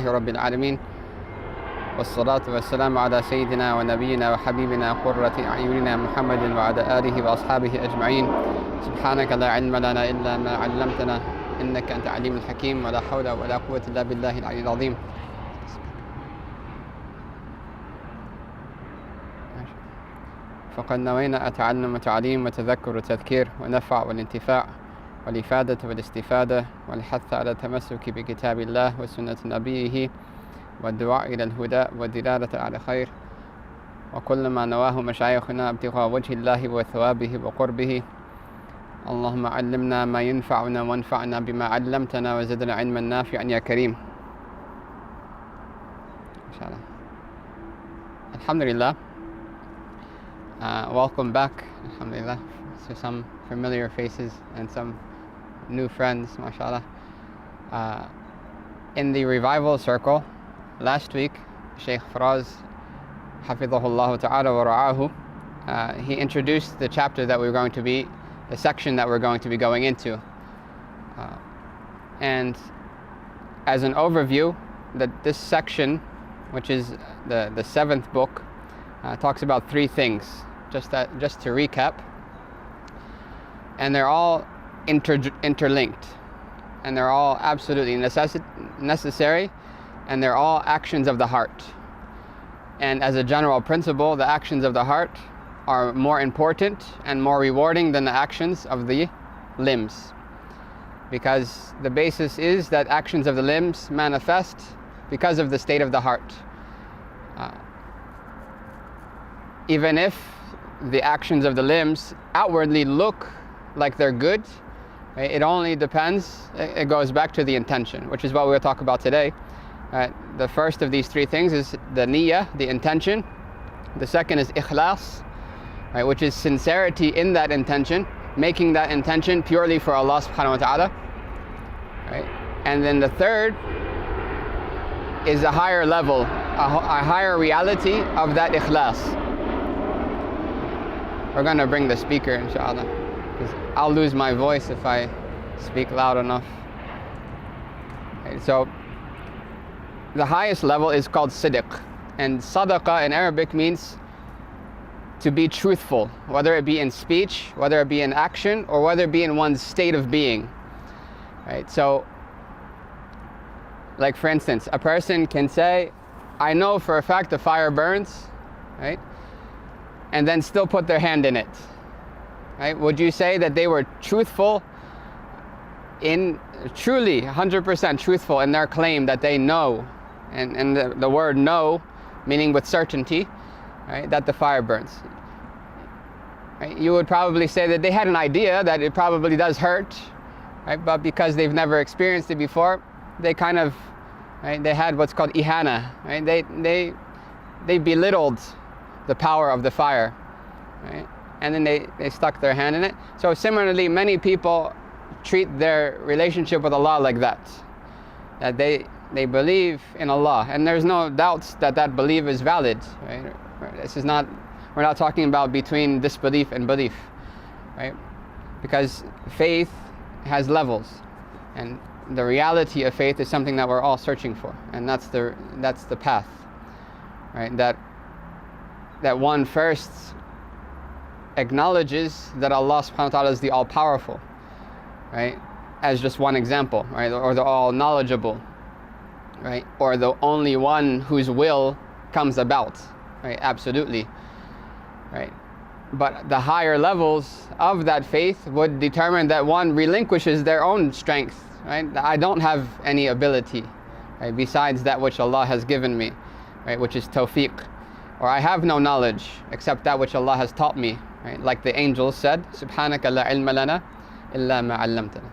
رب العالمين والصلاة والسلام على سيدنا ونبينا وحبيبنا قرة أعيننا محمد وعلى آله وأصحابه أجمعين. سبحانك لا علم لنا إلا ما علمتنا إنك أنت عليم الحكيم ولا حول ولا قوة إلا بالله العلي العظيم. فقد نوينا التعلم وتعليم وتذكر وتذكير ونفع والانتفاع والإفادة والاستفادة والحث على التمسك بكتاب الله وسنة نبيه والدعاء إلى الهدى والدلالة على خير، وكل ما نواه مشايخنا ابتغاء وجه الله وثوابه وقربه. اللهم علمنا ما ينفعنا وانفعنا بما علمتنا وزدنا علما نافعا يا كريم إن شاء الله. Alhamdulillah. Welcome back, alhamdulillah, to some familiar faces and some new friends, mashallah. In the revival circle, last week, Shaykh Faraz, hafidhahullah ta'ala wa ra'ahu, he introduced the chapter that we're going to be, the section that we're going to be going into. And as an overview, that this section, which is the seventh book, talks about three things. Just to recap, and they're all interlinked, and they're all absolutely necessary, and they're all actions of the heart. And as a general principle, the actions of the heart are more important and more rewarding than the actions of the limbs, because the basis is that actions of the limbs manifest because of the state of the heart. Even if the actions of the limbs outwardly look like they're good, right? It only depends, it goes back to the intention, which is what we'll talk about today. The first of these three things is the niyyah, the intention. The second is ikhlas, right, which is sincerity in that intention, making that intention purely for Allah subhanahu wa ta'ala. Right? And then the third is a higher level, a higher reality of that ikhlas. We're going to bring the speaker, inshallah, because I'll lose my voice if I speak loud enough. Okay, so the highest level is called sidq, and sadaqah in Arabic means to be truthful, whether it be in speech, whether it be in action, or whether it be in one's state of being. Right? So, like for instance, a person can say, I know for a fact the fire burns, right? And then still put their hand in it, right? Would you say that they were truthful truly 100% truthful in their claim that they know, and the word know meaning with certainty, right, that the fire burns? Right? You would probably say that they had an idea that it probably does hurt, right? But because they've never experienced it before, they kind of, right, they had what's called ihya, right? They belittled the power of the fire, right? And then they stuck their hand in it. So similarly, many people treat their relationship with Allah like that they believe in Allah, and there's no doubts that that belief is valid, right? This is not, we're not talking about between disbelief and belief, right? Because faith has levels, and the reality of faith is something that we're all searching for, and that's the path, right? That one first acknowledges that Allah subhanahu wa ta'ala is the all-powerful, right, as just one example, right, or the all-knowledgeable, right, or the only one whose will comes about, right, absolutely, right. But the higher levels of that faith would determine that one relinquishes their own strength, right. I don't have any ability, right, besides that which Allah has given me, right, which is tawfiq. Or I have no knowledge except that which Allah has taught me, right? Like the angels said, Subhanaka la ilma lana illa ma 'allamtana.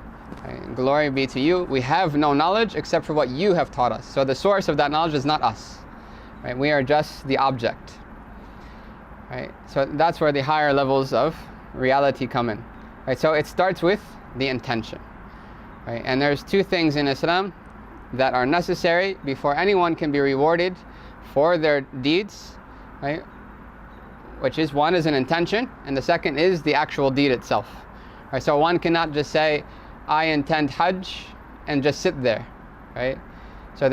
Right? Glory be to you, we have no knowledge except for what you have taught us. So the source of that knowledge is not us, right? We are just the object, right? So that's where the higher levels of reality come in, right? So it starts with the intention, right? And there's two things in Islam that are necessary before anyone can be rewarded for their deeds, right? Which is, one is an intention, and the second is the actual deed itself. Right? So one cannot just say, I intend Hajj, and just sit there, right? So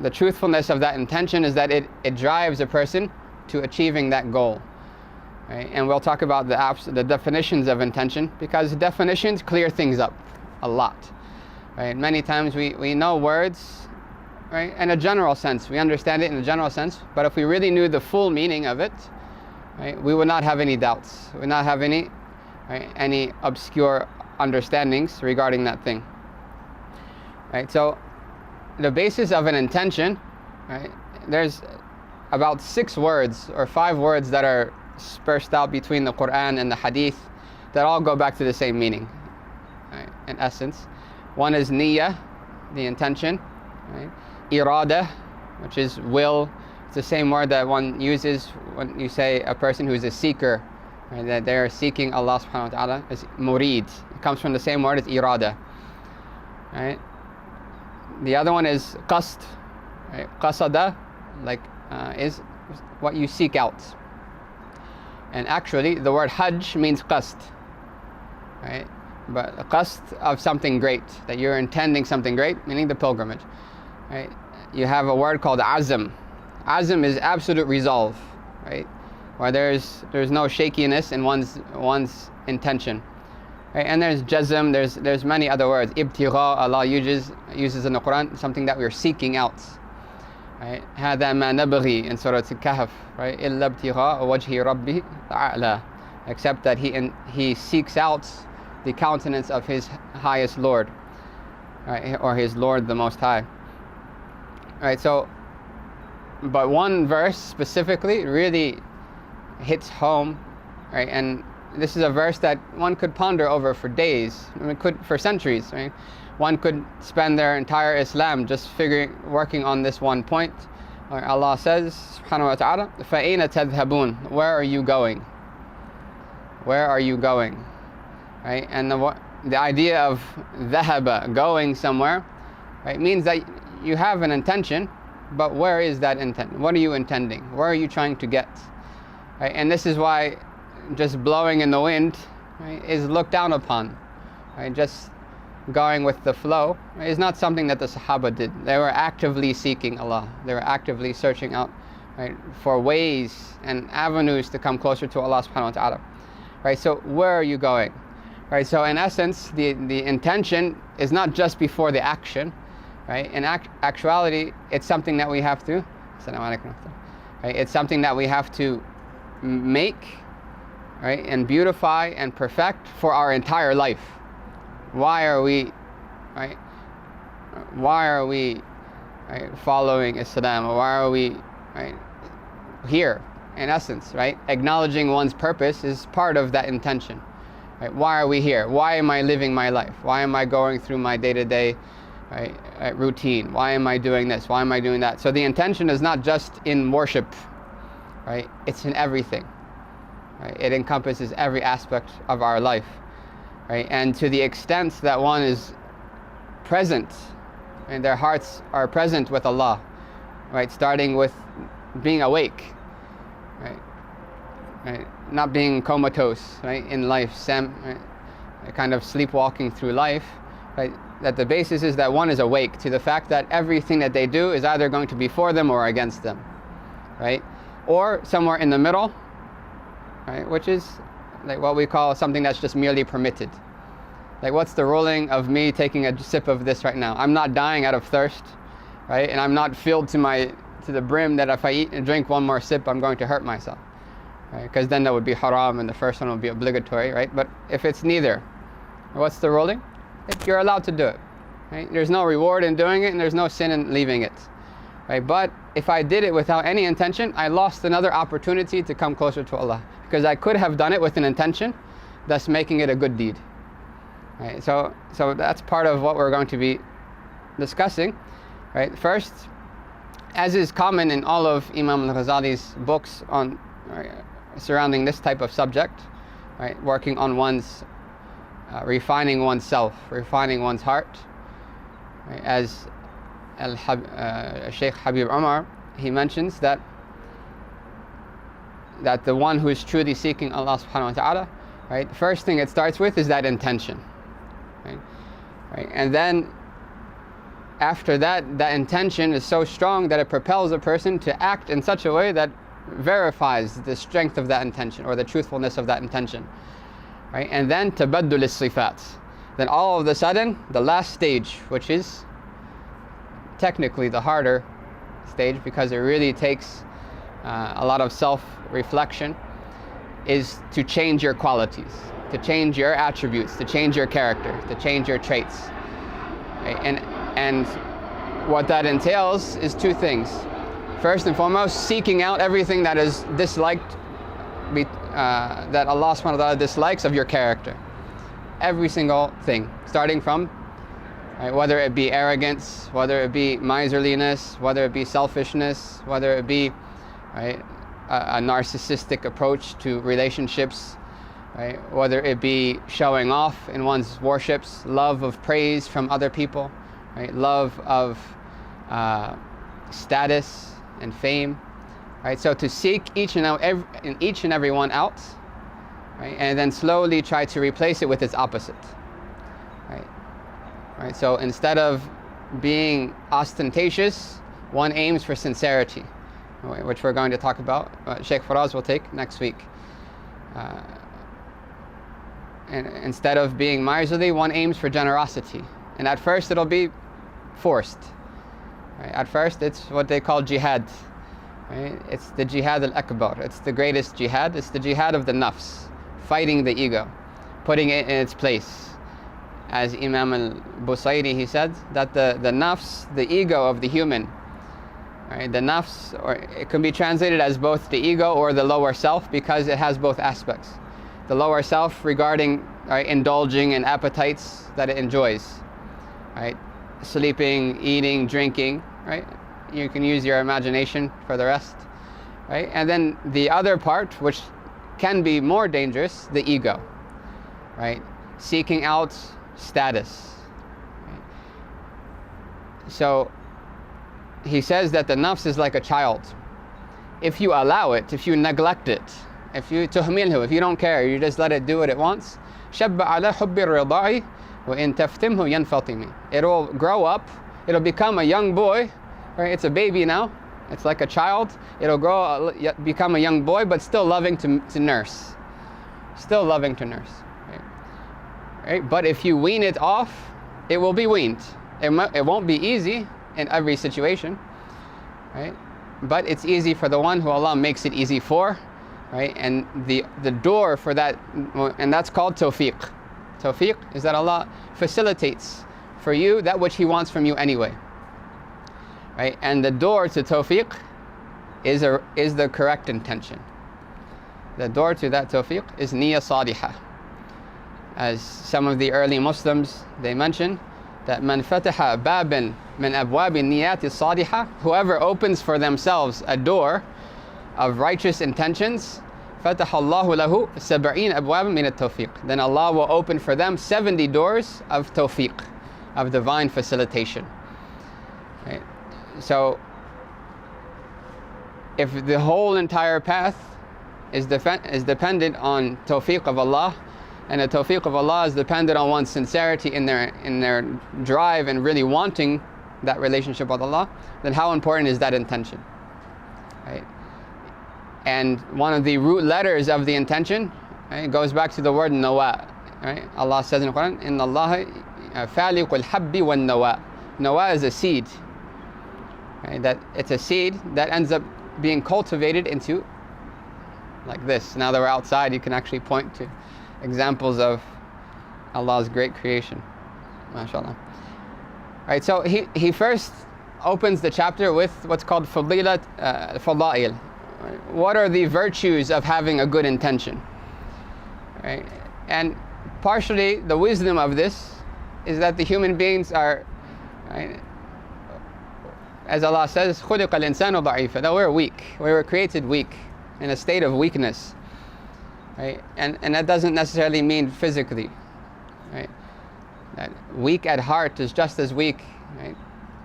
the truthfulness of that intention is that it drives a person to achieving that goal. Right? And we'll talk about the definitions of intention, because definitions clear things up a lot. Right? Many times we know words, right, in a general sense. We understand it in a general sense, but if we really knew the full meaning of it, right, we would not have any doubts. We would not have any obscure understandings regarding that thing. Right? So the basis of an intention, right, there's about 6 words or 5 words that are dispersed out between the Quran and the Hadith that all go back to the same meaning, right, in essence. One is niyyah, the intention, right? Irada, which is will. It's the same word that one uses when you say a person who is a seeker, right, that they're seeking Allah subhanahu wa ta'ala, is murid. It comes from the same word as irada. Right? The other one is qasd, right? Qasada, like is what you seek out. And actually the word hajj means qasd, right? But a qasd of something great, that you're intending something great, meaning the pilgrimage. Right? You have a word called azm. Azm is absolute resolve, right? Where there's no shakiness in one's intention. Right? And there's jazm, there's many other words. Ibtigha, Allah uses in the Quran, something that we're seeking out. Right? هذا ما نبغي in Surah Al-Kahf, right? إلا ابتغاء وجه ربه الأعلى, except that he seeks out the countenance of his highest Lord, right? Or his Lord the Most High. Right, so, but one verse specifically really hits home, right? And this is a verse that one could ponder over for days, for centuries, right? One could spend their entire Islam just working on this one point. Where Allah says, subhanahu wa ta'ala, فَأَيْنَ تَذْهَبُونَ, where are you going? Where are you going? Right? And the idea of dhahaba, going somewhere, right, means that you have an intention, but where is that intent? What are you intending? Where are you trying to get? Right? And this is why just blowing in the wind, right, is looked down upon. Right? Just going with the flow, right, is not something that the Sahaba did. They were actively seeking Allah. They were actively searching out, right, for ways and avenues to come closer to Allah subhanahu wa ta'ala. Right? So where are you going? Right? So in essence, the intention is not just before the action. Right? In actuality, it's something that we have to, right? It's something that we have to make, right, and beautify and perfect for our entire life. Why are we, right? Why are we, right, following Islam? Or why are we, right, here? In essence, right? Acknowledging one's purpose is part of that intention. Right? Why are we here? Why am I living my life? Why am I going through my day-to-day, right, routine? Why am I doing this? Why am I doing that? So the intention is not just in worship, right? It's in everything. Right? It encompasses every aspect of our life, right? And to the extent that one is present, and their hearts are present with Allah, right? Starting with being awake, right? Right? Not being comatose, right, in life, right? Kind of sleepwalking through life, right? That the basis is that one is awake to the fact that everything that they do is either going to be for them or against them, right? Or somewhere in the middle, right? Which is like what we call something that's just merely permitted. Like, what's the ruling of me taking a sip of this right now? I'm not dying out of thirst, right? And I'm not filled to the brim that if I eat and drink one more sip, I'm going to hurt myself, right? Because then that would be haram and the first one would be obligatory, right? But if it's neither, what's the ruling? You're allowed to do it, right? There's no reward in doing it, and there's no sin in leaving it, right? But if I did it without any intention, I lost another opportunity to come closer to Allah, because I could have done it with an intention, thus making it a good deed, right? So that's part of what we're going to be discussing, right? First, as is common in all of Imam al-Ghazali's books on surrounding this type of subject, right? Working on one's refining oneself, refining one's heart, right? As Shaykh Habib Umar, he mentions that the one who is truly seeking Allah subhanahu wa ta'ala, right, the first thing it starts with is that intention, right? And then after that, that intention is so strong that it propels a person to act in such a way that verifies the strength of that intention or the truthfulness of that intention. Right? And then tabaddul as-sifat. Then all of a sudden, the last stage, which is technically the harder stage because it really takes a lot of self-reflection, is to change your qualities, to change your attributes, to change your character, to change your traits. Right? And what that entails is two things. First and foremost, seeking out everything that is disliked, that Allah subhanahu wa ta'ala dislikes of your character. Every single thing, starting from, right, whether it be arrogance, whether it be miserliness, whether it be selfishness, whether it be, right, a narcissistic approach to relationships, right, whether it be showing off in one's worships, love of praise from other people, right, love of status and fame, right? So to seek each and every one out, right, and then slowly try to replace it with its opposite, right? Right. So instead of being ostentatious, one aims for sincerity, right, which we're going to talk about. Shaykh Faraz will take next week. And instead of being miserly, one aims for generosity. And at first it'll be forced. Right? At first it's what they call jihad. Right? It's the jihad al-akbar. It's the greatest jihad. It's the jihad of the nafs, fighting the ego, putting it in its place. As Imam al-Busayri, he said that the nafs, the ego of the human, right? The nafs, or it can be translated as both the ego or the lower self, because it has both aspects. The lower self regarding, right, indulging in appetites that it enjoys, right? Sleeping, eating, drinking, right? You can use your imagination for the rest, right? And then the other part, which can be more dangerous, the ego, right? Seeking out status. Right? So he says that the nafs is like a child. If you allow it, if you neglect it, if you tuhmilhu, if you don't care, you just let it do what it wants, shabba ala hubbi rida'i wa in taftimhu yanfatimi. It'll grow up, it'll become a young boy, right? It's a baby now, it's like a child. It'll grow, become a young boy, but still loving to nurse. Still loving to nurse. Right? But if you wean it off, it will be weaned. It won't be easy in every situation, right? But it's easy for the one who Allah makes it easy for, right? And the door for that, and that's called tawfiq. Tawfiq is that Allah facilitates for you that which He wants from you anyway, right? And the door to tawfiq is the correct intention. The door to that tawfiq is niyyah salihah. As some of the early Muslims, they mention that man fataha baban min abwabi niyati salihah, whoever opens for themselves a door of righteous intentions, fataha Allahu lahu sab'in abwab min at-tawfiq, then Allah will open for them 70 doors of tawfiq, of divine facilitation. Right? So if the whole entire path is dependent on tawfiq of Allah, and the tawfiq of Allah is dependent on one's sincerity in their drive and really wanting that relationship with Allah, then how important is that intention? Right? And one of the root letters of the intention, right, goes back to the word nawa. Right? Allah says in the Quran, "Inna Allah faliqul habbi wan nawa." Nawa is a seed. Right? That it's a seed that ends up being cultivated into like this. Now that we're outside, you can actually point to examples of Allah's great creation, mashallah. Right, so he first opens the chapter with what's called fada'il. Right? What are the virtues of having a good intention? Right? And partially the wisdom of this is that the human beings are, right, as Allah says, خُلِقَ الْإِنسَانُ ضَعِيفًا, that we're weak. We were created weak, in a state of weakness. Right? And that doesn't necessarily mean physically, right? That weak at heart is just as weak, right?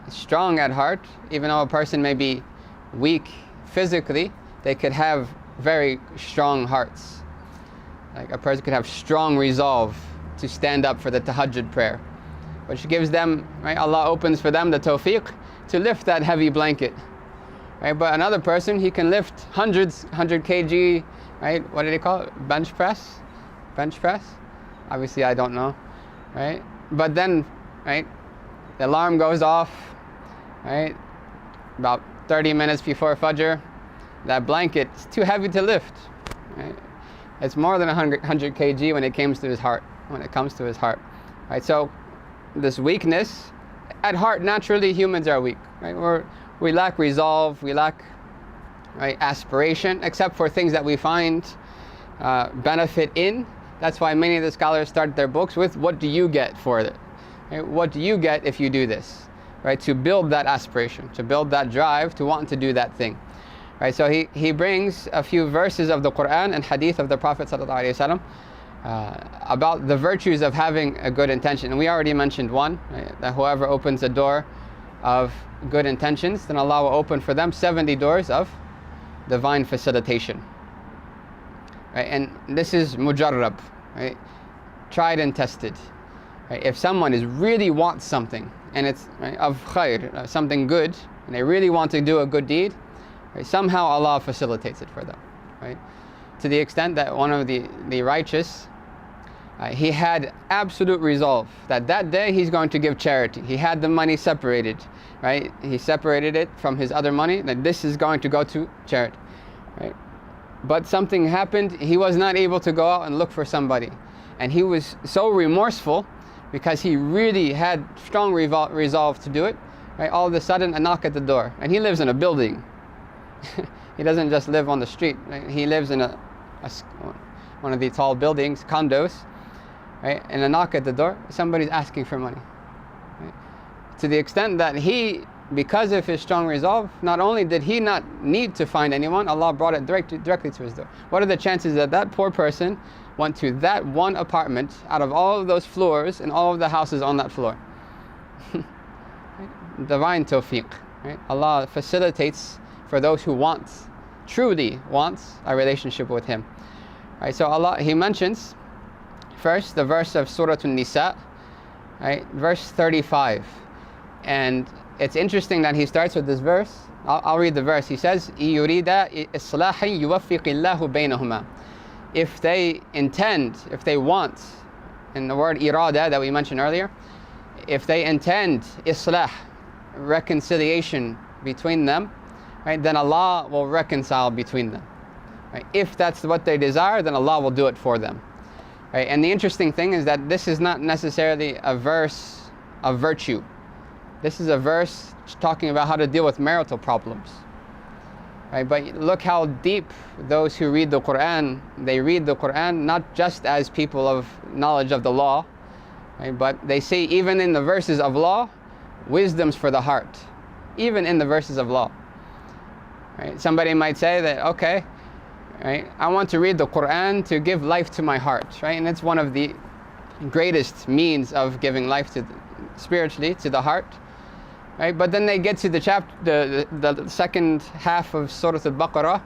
Strong at heart, even though a person may be weak physically, they could have very strong hearts. Like a person could have strong resolve to stand up for the tahajjud prayer, which gives them, right, Allah opens for them the tawfiq to lift that heavy blanket. Right? But another person, he can lift 100 kg, right? What do they call it? Bench press? Bench press? Obviously I don't know, right? But then, right, the alarm goes off, right? About 30 minutes before Fajr, that blanket is too heavy to lift, right? It's more than 100 kg when it comes to his heart, right? So this weakness, at heart, naturally humans are weak, right? We lack resolve, we lack, right, aspiration, except for things that we find benefit in. That's why many of the scholars start their books with, what do you get for it? Right? What do you get if you do this? Right? To build that aspiration, to build that drive, to want to do that thing. Right? So he brings a few verses of the Quran and hadith of the Prophet ﷺ about the virtues of having a good intention. And we already mentioned one, right? That whoever opens a door of good intentions, then Allah will open for them 70 doors of divine facilitation. Right? And this is mujarrab, right? Tried and tested. Right? If someone really wants something, and it's, right, of khair, something good, and they really want to do a good deed, right, somehow Allah facilitates it for them. Right? To the extent that one of the righteous, he had absolute resolve that that day he's going to give charity. He had the money separated, right? He separated it from his other money, that this is going to go to charity, right? But something happened, he was not able to go out and look for somebody. And he was so remorseful because he really had strong resolve to do it, right? All of a sudden, a knock at the door. And he lives in a building. He doesn't just live on the street, right? He lives in one of the tall buildings, condos, right? And a knock at the door, somebody's asking for money. Right? To the extent that he, because of his strong resolve, not only did he not need to find anyone, Allah brought it directly to his door. What are the chances that that poor person went to that one apartment out of all of those floors and all of the houses on that floor? Right? Divine tawfiq. Right? Allah facilitates for those who truly wants a relationship with Him. Right? So Allah, He mentions first the verse of Surah An-Nisa, right? Verse 35. And it's interesting that He starts with this verse. I'll read the verse. He says, يُرِيدَ إِصْلَاحًا يُوَفِّقِ اللَّهُ بَيْنَهُمَا. If they intend, if they want, in the word irada that we mentioned earlier, if they intend islah, reconciliation between them, right, then Allah will reconcile between them. Right? If that's what they desire, then Allah will do it for them. Right? And the interesting thing is that this is not necessarily a verse of virtue. This is a verse talking about how to deal with marital problems. Right? But look how deep those who read the Quran, they read the Quran not just as people of knowledge of the law, right? But they see even in the verses of law, wisdoms for the heart. Even in the verses of law. Right? Somebody might say that, okay, right, I want to read the Quran to give life to my heart, right? And it's one of the greatest means of giving life to spiritually to the heart. Right? But then they get to the chapter, the second half of Surah Al-Baqarah,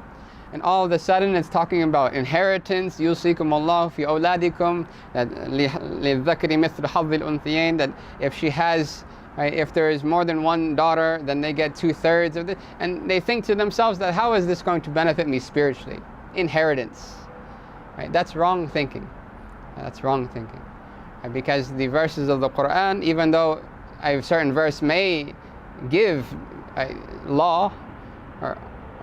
and all of a sudden it's talking about inheritance, yusikum Allah fi awladikum, that لِلذَّكَرِ مِثْلُ حَظِّ الْأُنْثَيَيْنِ, that if she has, right, if there is more than one daughter, then they get 2/3 of it. And they think to themselves that how is this going to benefit me spiritually? Inheritance. Right? That's wrong thinking. That's wrong thinking. Right? Because the verses of the Quran, even though a certain verse may give law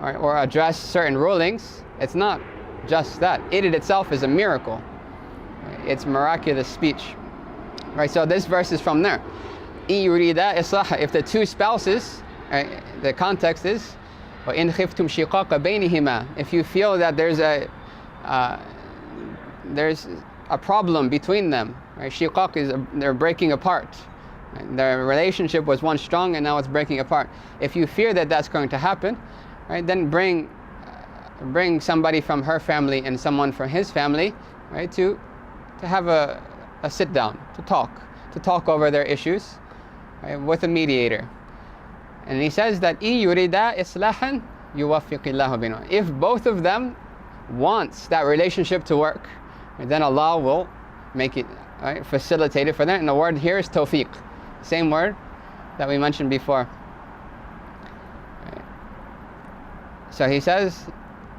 or address certain rulings, it's not just that. It in itself is a miracle. Right? It's miraculous speech. Right? So this verse is from there. If the two spouses, right, the context is, وَإِنْ خِفْتُمْ شِقَاقَ بَيْنِهِمَا, if you feel that there's a problem between them, right? Shiqaq is they're breaking apart. Their relationship was once strong and now it's breaking apart. If you fear that that's going to happen, right, then bring somebody from her family and someone from his family, right, to have a sit down, to talk over their issues, right, with a mediator. And he says that يُرِيدَ إِصْلَاحًا يُوَفِّقِ اللَّهُ بَيْنَهُمَا. If both of them wants that relationship to work, right, then Allah will make it, right, facilitate it for them. And the word here is tawfiq. same word that we mentioned before. Right. So he says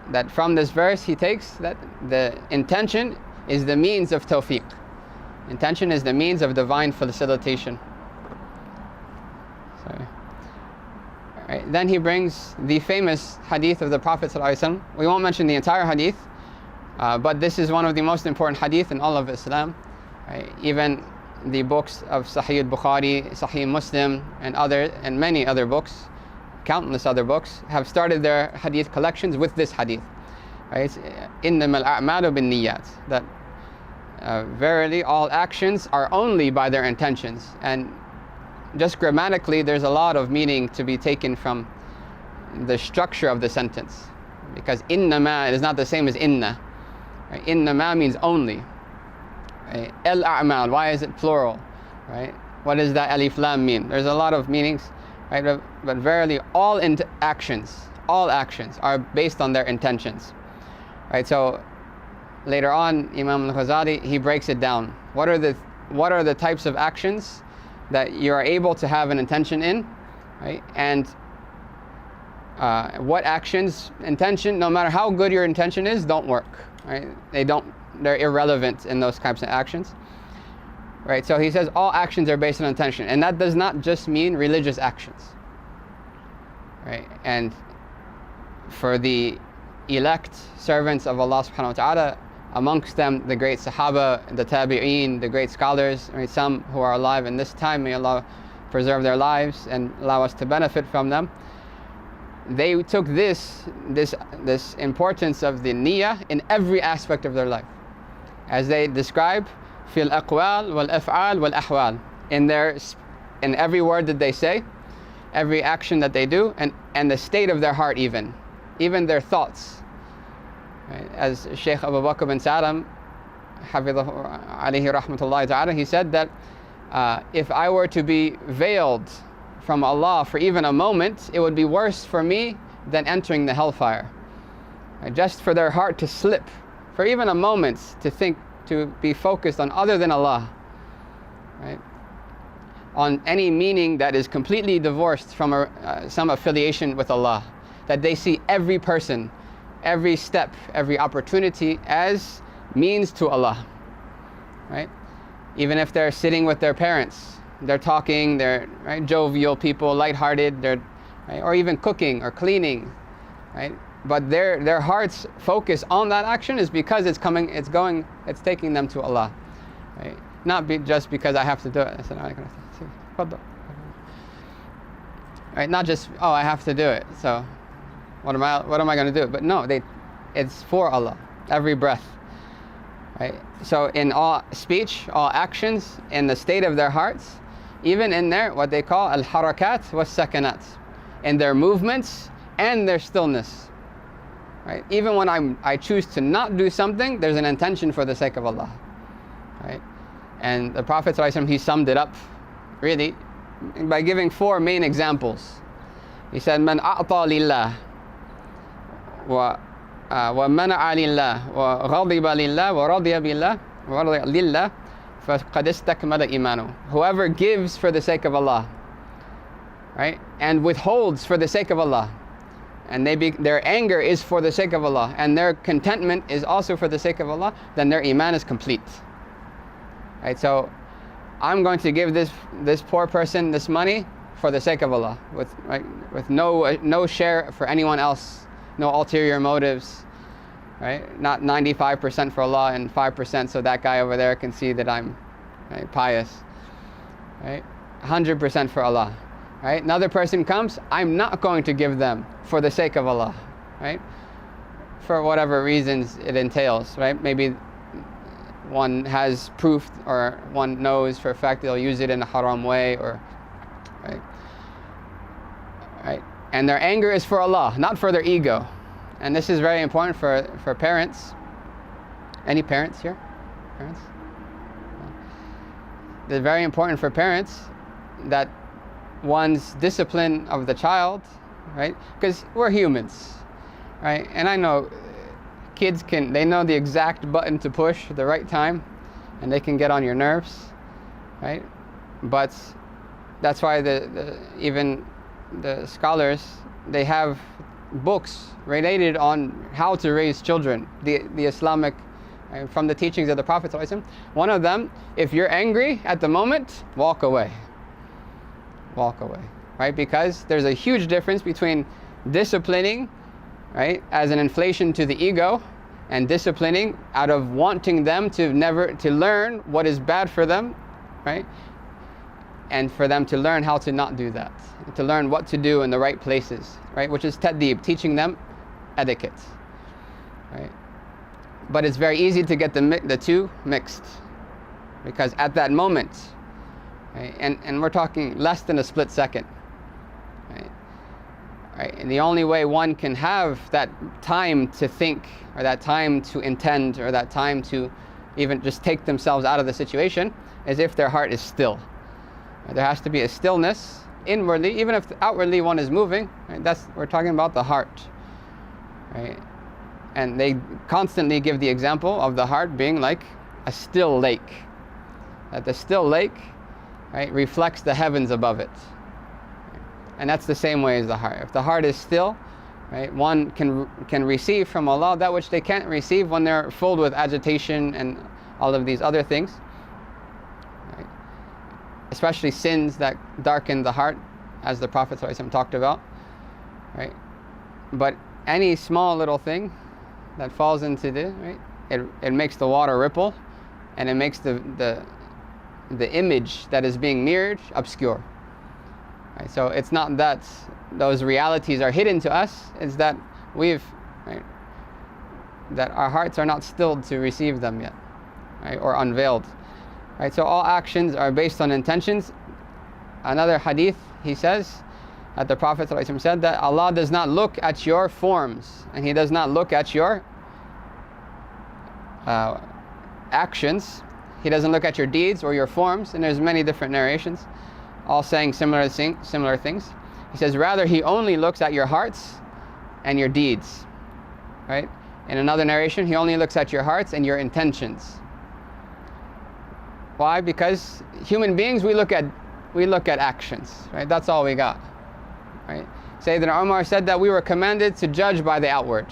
that from this verse he takes that the intention is the means of tawfiq. Intention is the means of divine facilitation. Right. Then he brings the famous hadith of the Prophet ﷺ. We won't mention the entire hadith, but this is one of the most important hadith in all of Islam. Right. Even the books of Sahih al-Bukhari, Sahih Muslim, and many other books, countless other books, have started their hadith collections with this hadith. Right. إِنَّمَا الْأَعْمَالُ بِالنِّيَّاتِ. That verily all actions are only by their intentions. And just grammatically, there's a lot of meaning to be taken from the structure of the sentence, because innama is not the same as inna. Right? Innama means only. Right? El-a'mal, why is it plural? Right? What does that alif lam mean? There's a lot of meanings, right? But verily, all actions are based on their intentions. Right? So later on, Imam al-Ghazali, he breaks it down. What are the types of actions that you are able to have an intention in, right? And what actions, intention, no matter how good your intention is, don't work, right? They're irrelevant in those types of actions, right? So he says all actions are based on intention, and that does not just mean religious actions, right? And for the elect servants of Allah subhanahu wa ta'ala, amongst them the great Sahaba, the Tabi'een, the great scholars, right? Some who are alive in this time, may Allah preserve their lives and allow us to benefit from them. They took this importance of the niyyah in every aspect of their life. As they describe, fil aqwal wal af'al wal ahwal, in every word that they say, every action that they do, and the state of their heart, even their thoughts. Right. As Shaykh Abu Bakr bin Salam, hafidhahu alayhi rahmatullahi ta'ala, he said that if I were to be veiled from Allah for even a moment, it would be worse for me than entering the hellfire. Right. Just for their heart to slip for even a moment, to be focused on other than Allah, right? On any meaning that is completely divorced from some affiliation with Allah, that they see every person, every step, every opportunity as means to Allah, right? Even if they're sitting with their parents, they're talking, they're right, jovial people, lighthearted, right, or even cooking or cleaning, right? But their heart's focus on that action is because it's taking them to Allah, right? Not just because I have to do it. Right? Not just, oh, I have to do it, so what am I going to do? But no, it's for Allah, every breath, right? So in all speech, all actions, in the state of their hearts, even in their what they call al-harakat was-sakanat, in their movements and their stillness, right? Even when I choose to not do something, there's an intention for the sake of Allah, right? And the Prophet ﷺ, he summed it up really by giving 4 main examples. He said, "Man a'ta lillah wa mana'a lillah wa ghadiba lillah wa radiya billah wa radiya lillah faqad istakmala imanu." Whoever gives for the sake of Allah, right, and withholds for the sake of Allah, and their anger is for the sake of Allah, and their contentment is also for the sake of Allah, then their iman is complete. Right? So I'm going to give this poor person this money for the sake of Allah, with no share for anyone else, no ulterior motives, right? Not 95% for Allah and 5% so that guy over there can see that I'm pious, right? 100% for Allah, right? Another person comes, I'm not going to give them for the sake of Allah, right? For whatever reasons it entails, right? Maybe one has proof, or one knows for a fact they'll use it in a haram way, or right? And their anger is for Allah, not for their ego. And this is very important for parents. Any parents here? Parents? It's very important for parents that one's discipline of the child, right? Because we're humans, right? And I know kids they know the exact button to push at the right time, and they can get on your nerves, right? But That's why even the scholars, they have books related on how to raise children, the Islamic, from the teachings of the Prophet ﷺ. One of them, if you're angry at the moment, walk away. Walk away, right? Because there's a huge difference between disciplining, right, as an inflation to the ego, and disciplining out of wanting them to learn what is bad for them, right? And for them to learn how to not do that, to learn what to do in the right places, right? Which is ta'deeb, teaching them etiquette, right? But it's very easy to get the two mixed, because at that moment, right, and we're talking less than a split second, right? Right? And the only way one can have that time to think, or that time to intend, or that time to even just take themselves out of the situation, is if their heart is still. There has to be a stillness inwardly, even if outwardly one is moving. Right? We're talking about the heart, right? And they constantly give the example of the heart being like a still lake. That the still lake, right, reflects the heavens above it. And that's the same way as the heart. If the heart is still, right, one can receive from Allah that which they can't receive when they're filled with agitation and all of these other things. Especially sins that darken the heart, as the Prophet ﷺ talked about, right? But any small little thing that falls into right, it makes the water ripple, and it makes the image that is being mirrored obscure. Right? So it's not that those realities are hidden to us; it's that that our hearts are not stilled to receive them yet, right, or unveiled. Right, so all actions are based on intentions. Another hadith, he says, that the Prophet ﷺ said that Allah does not look at your forms, and He does not look at your actions. He doesn't look at your deeds or your forms, and there's many different narrations, all saying similar things. He says, rather, He only looks at your hearts and your deeds. Right? In another narration, He only looks at your hearts and your intentions. Why? Because human beings, we look at actions, right? That's all we got, right? Sayyidina Umar said that we were commanded to judge by the outward.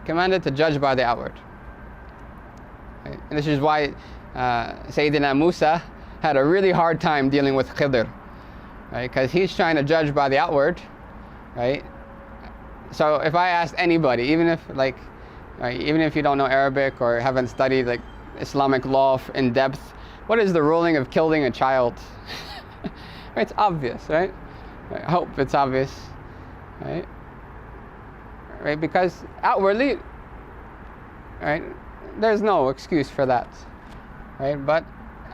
Commanded to judge by the outward. Right? And this is why Sayyidina Musa had a really hard time dealing with Khidr, right? Because he's trying to judge by the outward, right? So if I asked anybody, even if you don't know Arabic or haven't studied Islamic law in depth, what is the ruling of killing a child? It's obvious, right? I hope it's obvious, right? Right? Because outwardly, right, there's no excuse for that, right? But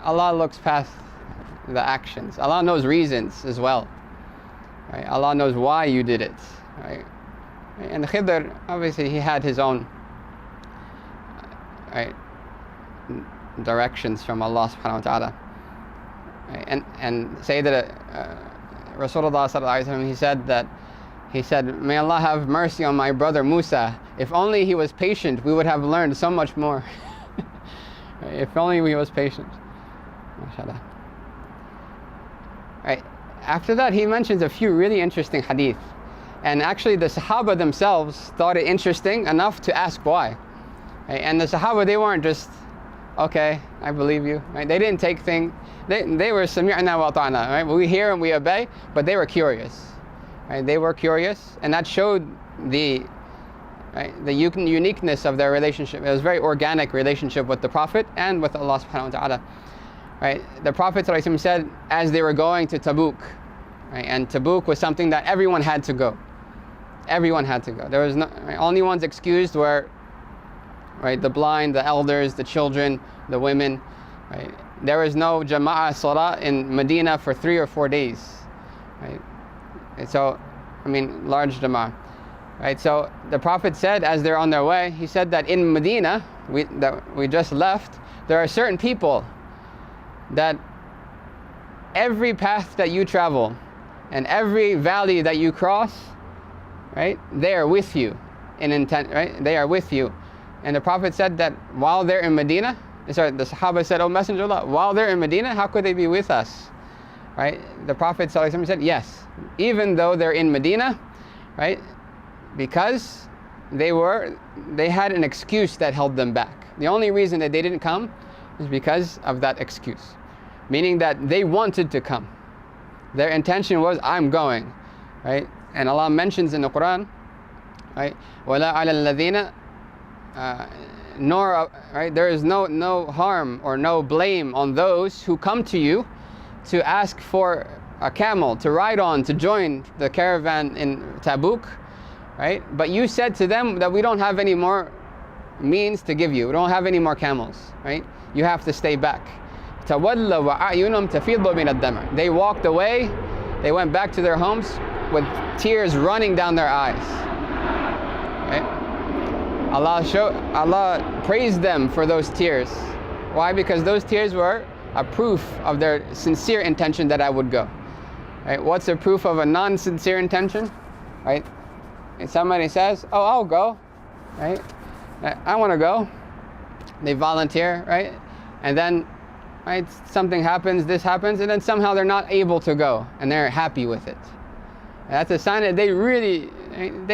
Allah looks past the actions. Allah knows reasons as well, right? Allah knows why you did it, right? And Khidr, obviously, he had his own, right, directions from Allah subhanahu wa ta'ala. Right? And say that Rasulullah sallallahu alaihi wasallam, he said, may Allah have mercy on my brother Musa. If only he was patient, we would have learned so much more. Right? If only he was patient. MashaAllah. Right. After that, he mentions a few really interesting hadith. And actually the Sahaba themselves thought it interesting enough to ask why. Right? And the Sahaba, they weren't just, okay, I believe you. Right? They didn't take things, they were sami'na wa ta'na, right? We hear and we obey, but they were curious. Right? They were curious, and that showed the uniqueness of their relationship. It was a very organic relationship with the Prophet and with Allah subhanahu wa ta'ala. Right? The Prophet ﷺ said, as they were going to Tabuk, right? And Tabuk was something that everyone had to go. Everyone had to go. There was no, right? Only ones excused were, right, the blind, the elders, the children, the women. Right? There was no Jama'ah Salah in Medina for 3 or 4 days. Right? And so, large Jama'ah. Right? So the Prophet said, as they're on their way, he said that in Medina, that we just left, there are certain people that every path that you travel and every valley that you cross, right, they are with you in intent, right? They are with you. And the Prophet said that while they're in Medina, the Sahaba said, oh Messenger of Allah, while they're in Medina, how could they be with us? right? The Prophet ﷺ said, yes, even though they're in Medina, right? Because they had an excuse that held them back. The only reason that they didn't come is because of that excuse. Meaning that they wanted to come. Their intention was, I'm going, right? And Allah mentions in the Quran, right? وَلَا عَلَى الَّذِينَ nor, right? There is no harm or no blame on those who come to you to ask for a camel to ride on to join the caravan in Tabuk, right? But you said to them that we don't have any more means to give you. We don't have any more camels, right? You have to stay back. تَوَلَّوْا وَأَعْيُنُهُمْ تَفِيضُ مِنَ الدَّمْعِ. They walked away, they went back to their homes with tears running down their eyes. Right? Allah praised them for those tears. Why? Because those tears were a proof of their sincere intention that I would go. Right? What's a proof of a non-sincere intention? Right? And somebody says, oh, I'll go. Right? I want to go. They volunteer, right? And then, right, something happens, this happens, and then somehow they're not able to go, and they're happy with it. And that's a sign that they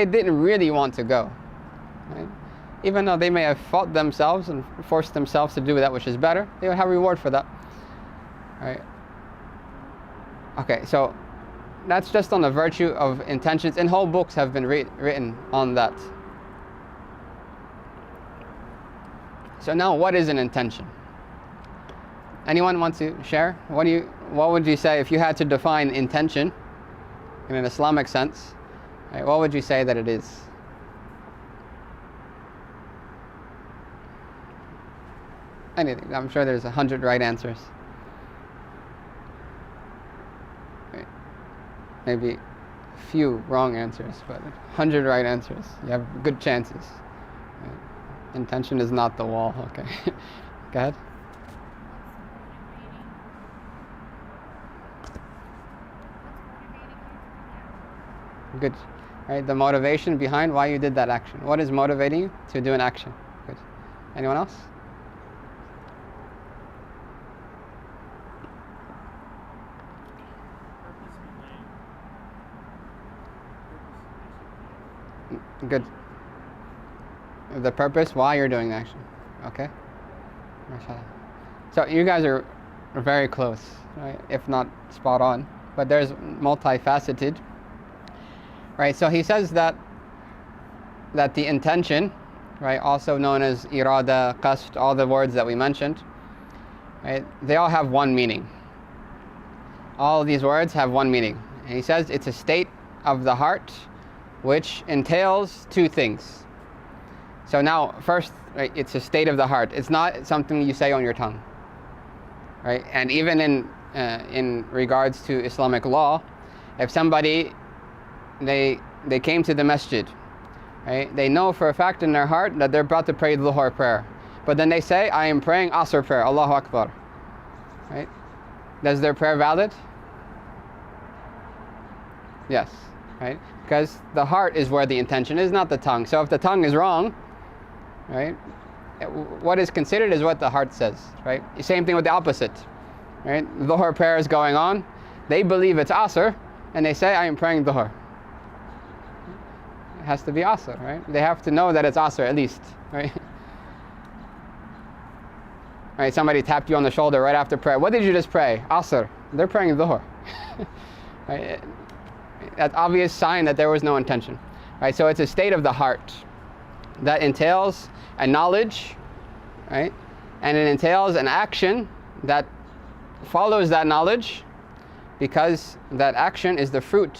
didn't really want to go. Right? Even though they may have fought themselves and forced themselves to do that which is better, they will have reward for that. Right? Okay, so that's just on the virtue of intentions, and whole books have been written on that. So now, what is an intention? Anyone want to share? What would you say if you had to define intention in an Islamic sense? Right, what would you say that it is? Anything. I'm sure there's 100 right answers. Right. Maybe a few wrong answers, but 100 right answers. You have good chances. Right. Intention is not the wall. Okay. Go ahead. Good. Right, the motivation behind why you did that action. What is motivating you to do an action? Good. Anyone else? Good. The purpose why you're doing the action. Okay. So you guys are very close, right? If not spot on, but there's multifaceted. Right, so he says that the intention, right, also known as irada, qasd, all the words that we mentioned, right, they all have one meaning. All of these words have one meaning. And he says it's a state of the heart which entails two things. So now, first, right, it's a state of the heart. It's not something you say on your tongue. Right, and even in regards to Islamic law, if somebody they came to the masjid, right? They know for a fact in their heart that they're about to pray the Dhuhr prayer, but then they say, I am praying Asr prayer, Allahu Akbar, right? Is their prayer valid? Yes, right? Because the heart is where the intention is, not the tongue. So if the tongue is wrong, right, what is considered is what the heart says, right? Same thing with the opposite, right? Dhuhr prayer is going on, they believe it's Asr, and they say, I am praying Dhuhr. It has to be Asr, right? They have to know that it's Asr at least, right? Right, somebody tapped you on the shoulder right after prayer. What did you just pray? Asr. They're praying Dhuhr. Right? That's obvious sign that there was no intention. Right? So it's a state of the heart that entails a knowledge, right? And it entails an action that follows that knowledge, because that action is the fruit,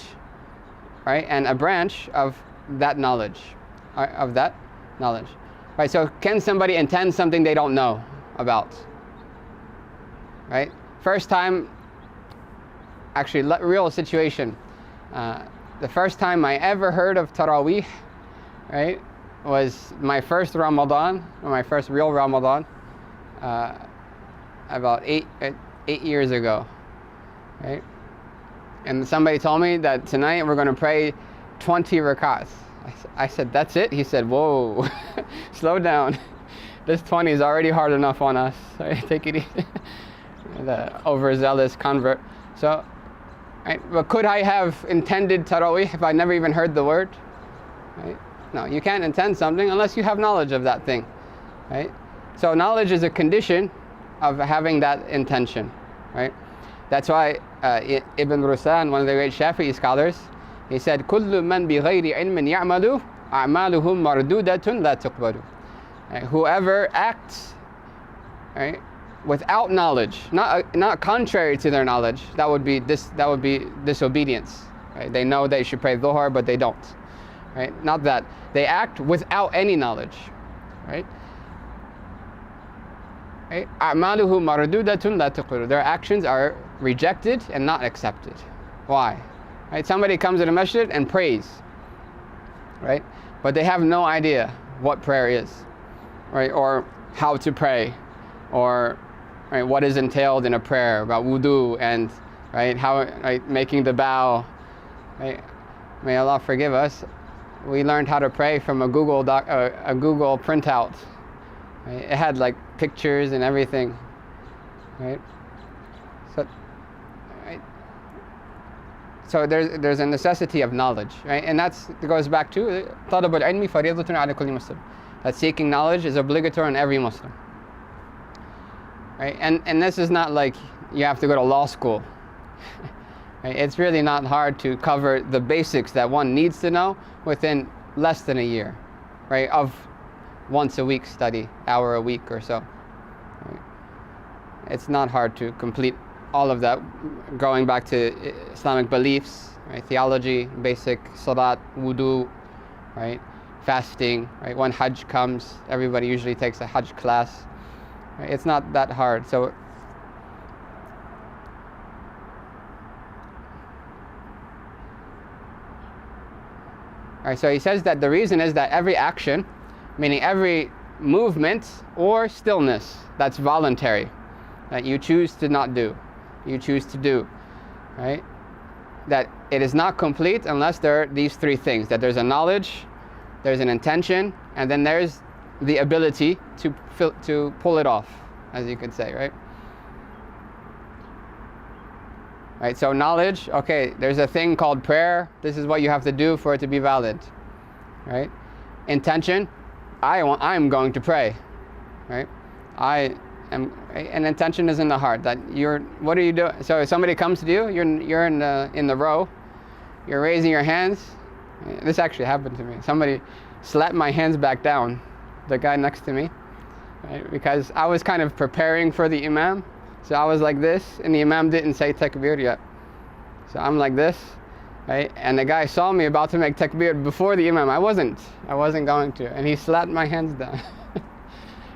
right? And a branch of that knowledge, right? So can somebody intend something they don't know about, right? First time, actually real situation, the first time I ever heard of Taraweeh, right, was my first Ramadan, or my first real Ramadan, about eight years ago, right? And somebody told me that tonight we're going to pray 20 rakats. I said, that's it? He said, whoa, slow down. This 20 is already hard enough on us. Right? Take it easy. The overzealous convert. So, right, but could I have intended Taraweeh if I never even heard the word? Right? No, you can't intend something unless you have knowledge of that thing. Right? So knowledge is a condition of having that intention. Right? That's why Ibn Rusan, one of the great Shafi'i scholars, he said, كُلُّ مَنْ بِغَيْرِ عِلْمٍ يَعْمَلُ أَعْمَالُهُ مَرْدُودَةٌ لَا تُقْبَلُ. Whoever acts, right, without knowledge, not contrary to their knowledge, that would be disobedience. Right? They know they should pray Dhuhr, but they don't. Right? Not that. They act without any knowledge. Right? أَعْمَالُهُ مَرْدُودَةٌ لَا تُقْبَلُ. Their actions are rejected and not accepted. Why? Right? Somebody comes to the masjid and prays, right? But they have no idea what prayer is, right? Or how to pray, or right, what is entailed in a prayer, about wudu, and right, how, right, making the bow. Right? May Allah forgive us. We learned how to pray from a Google printout. Right? It had like pictures and everything, right? So there's a necessity of knowledge, right? And that goes back to طلب العلم فريضة على كل مسلم. That seeking knowledge is obligatory on every Muslim, right? And this is not like you have to go to law school. Right? It's really not hard to cover the basics that one needs to know within less than a year, right? Of once a week study, hour a week or so. Right? It's not hard to complete all of that, going back to Islamic beliefs, right? Theology, basic salat, wudu, right? Fasting, right? When Hajj comes, everybody usually takes a Hajj class. Right? It's not that hard. So, all right, so he says that the reason is that every action, meaning every movement or stillness that's voluntary, that you choose to not do, you choose to do, right? That it is not complete unless there are these three things: that there's a knowledge, there's an intention, and then there's the ability to pull it off, as you could say, right? Right, so knowledge, okay, there's a thing called prayer. This is what you have to do for it to be valid, right? Intention, I'm going to pray, right? And intention is in the heart. That what are you doing? So if somebody comes to you, you're in the row, you're raising your hands. This actually happened to me. Somebody slapped my hands back down, the guy next to me, right? Because I was kind of preparing for the Imam. So I was like this, and the Imam didn't say takbir yet. So I'm like this, right? And the guy saw me about to make takbir before the Imam. I wasn't going to, and he slapped my hands down.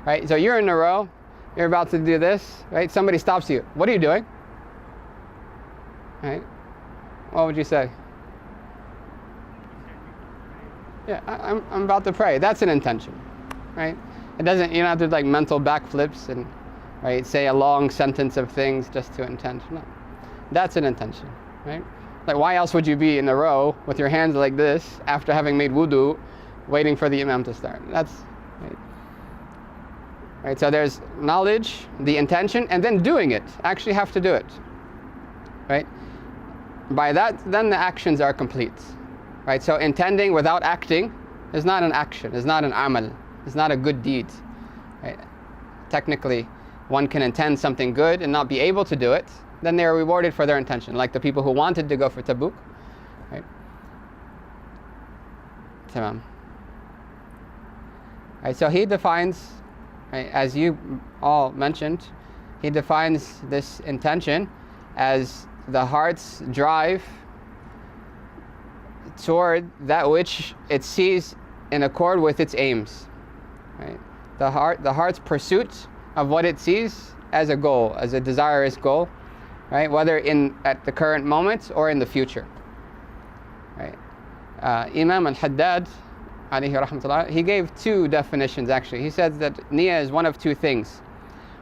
Right? So you're in a row, you're about to do this, right? Somebody stops you. What are you doing? Right? What would you say? Yeah, I'm about to pray. That's an intention, right? It doesn't, you don't have to like mental backflips and, right, say a long sentence of things just to intend. No, that's an intention, right? Like, why else would you be in a row with your hands like this after having made wudu, waiting for the Imam to start? That's right. Right, so there's knowledge, the intention, and then doing it. Actually have to do it, right? By that, then the actions are complete, right? So intending without acting is not an action, is not an amal, is not a good deed, right? Technically, one can intend something good and not be able to do it, then they are rewarded for their intention, like the people who wanted to go for Tabuk, right? Tamam. Right, so he defines, right, as you all mentioned, he defines this intention as the heart's drive toward that which it sees in accord with its aims, right? The heart's pursuit of what it sees as a goal, as a desirous goal, right? Whether at the current moment or in the future, right? Imam al-Haddad, alayhi rahmatullah, he gave two definitions actually. He said that niyyah is one of two things.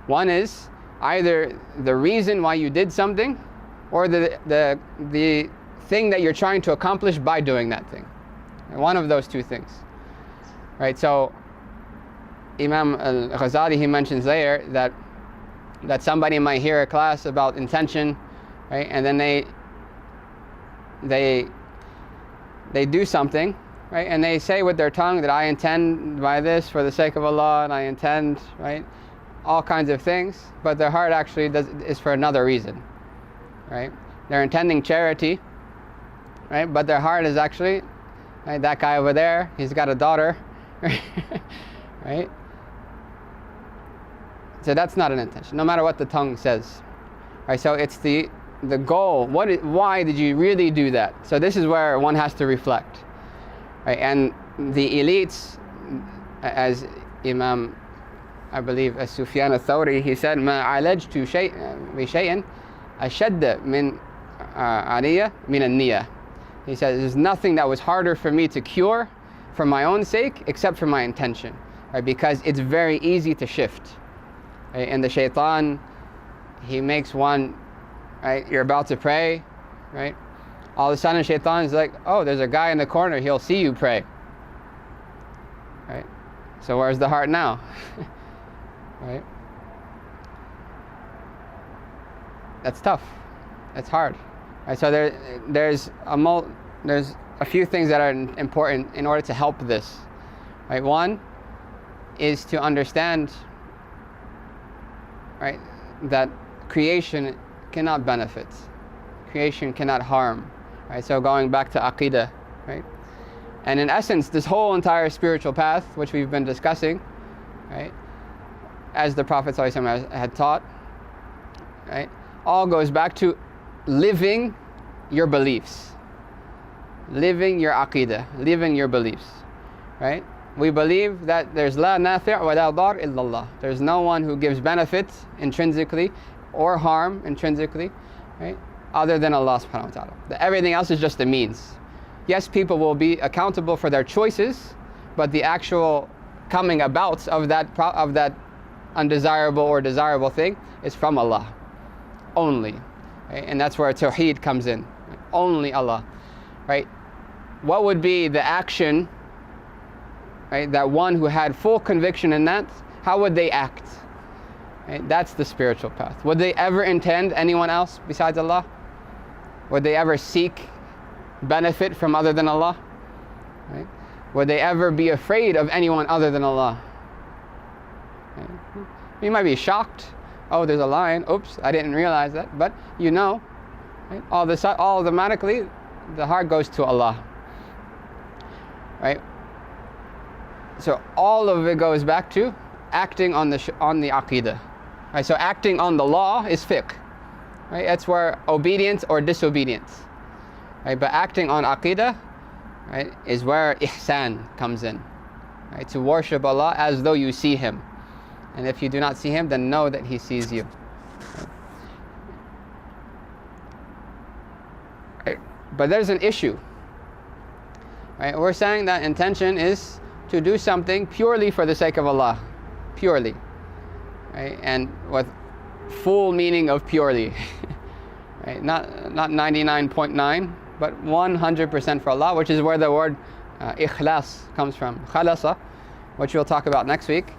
One is either the reason why you did something, or the thing that you're trying to accomplish by doing that thing. One of those two things, right? So Imam al-Ghazali, he mentions there that somebody might hear a class about intention, right? And then they do something, right? And they say with their tongue that I intend by this for the sake of Allah, and I intend, right, all kinds of things, but their heart actually is for another reason, right? They're intending charity, right? But their heart is actually, right, that guy over there, he's got a daughter, right? So that's not an intention, no matter what the tongue says, right? So it's the goal. Why did you really do that? So this is where one has to reflect, right? And the elites, as Imam, I believe, as Sufyan al-Thawri, he said, "Ma alajtu shay'an ashadda min aliyya min an-niyya." He says, "There's nothing that was harder for me to cure for my own sake except for my intention, right? Because it's very easy to shift, right? And the shaitan, he makes one, right? You're about to pray, right? All of a sudden, shaitan is like, oh, there's a guy in the corner. He'll see you pray, right? So where's the heart now, right? That's tough. That's hard, right? So there's a few things that are important in order to help this, right? One is to understand, right, that creation cannot benefit, creation cannot harm, right? So going back to aqidah, right? And in essence, this whole entire spiritual path, which we've been discussing, right, as the Prophet ﷺ had taught, right, all goes back to living your beliefs, living your aqidah, living your beliefs, right? We believe that there's la nafi' wa la dar illallah. There's no one who gives benefit intrinsically or harm intrinsically, right, other than Allah subhanahu wa ta'ala. Everything else is just a means. Yes, people will be accountable for their choices, but the actual coming about of that undesirable or desirable thing is from Allah only, right? And that's where Tawheed comes in. Only Allah, right? What would be the action, right, that one who had full conviction in that, how would they act? Right? That's the spiritual path. Would they ever intend anyone else besides Allah? Would they ever seek benefit from other than Allah? Right? Would they ever be afraid of anyone other than Allah? Right? You might be shocked. Oh, there's a lion. Oops, I didn't realize that. But you know, right? All automatically, the heart goes to Allah. Right? So all of it goes back to acting on the aqidah. Right? So acting on the law is fiqh. Right? That's where obedience or disobedience. Right? But acting on aqidah, right, is where ihsan comes in. Right? To worship Allah as though you see Him. And if you do not see Him, then know that He sees you. Right? But there's an issue. Right? We're saying that intention is to do something purely for the sake of Allah. Purely. Right? And with full meaning of purely. Right? Not 99.9, but 100% for Allah, which is where the word ikhlas comes from. Khalasa, which we'll talk about next week.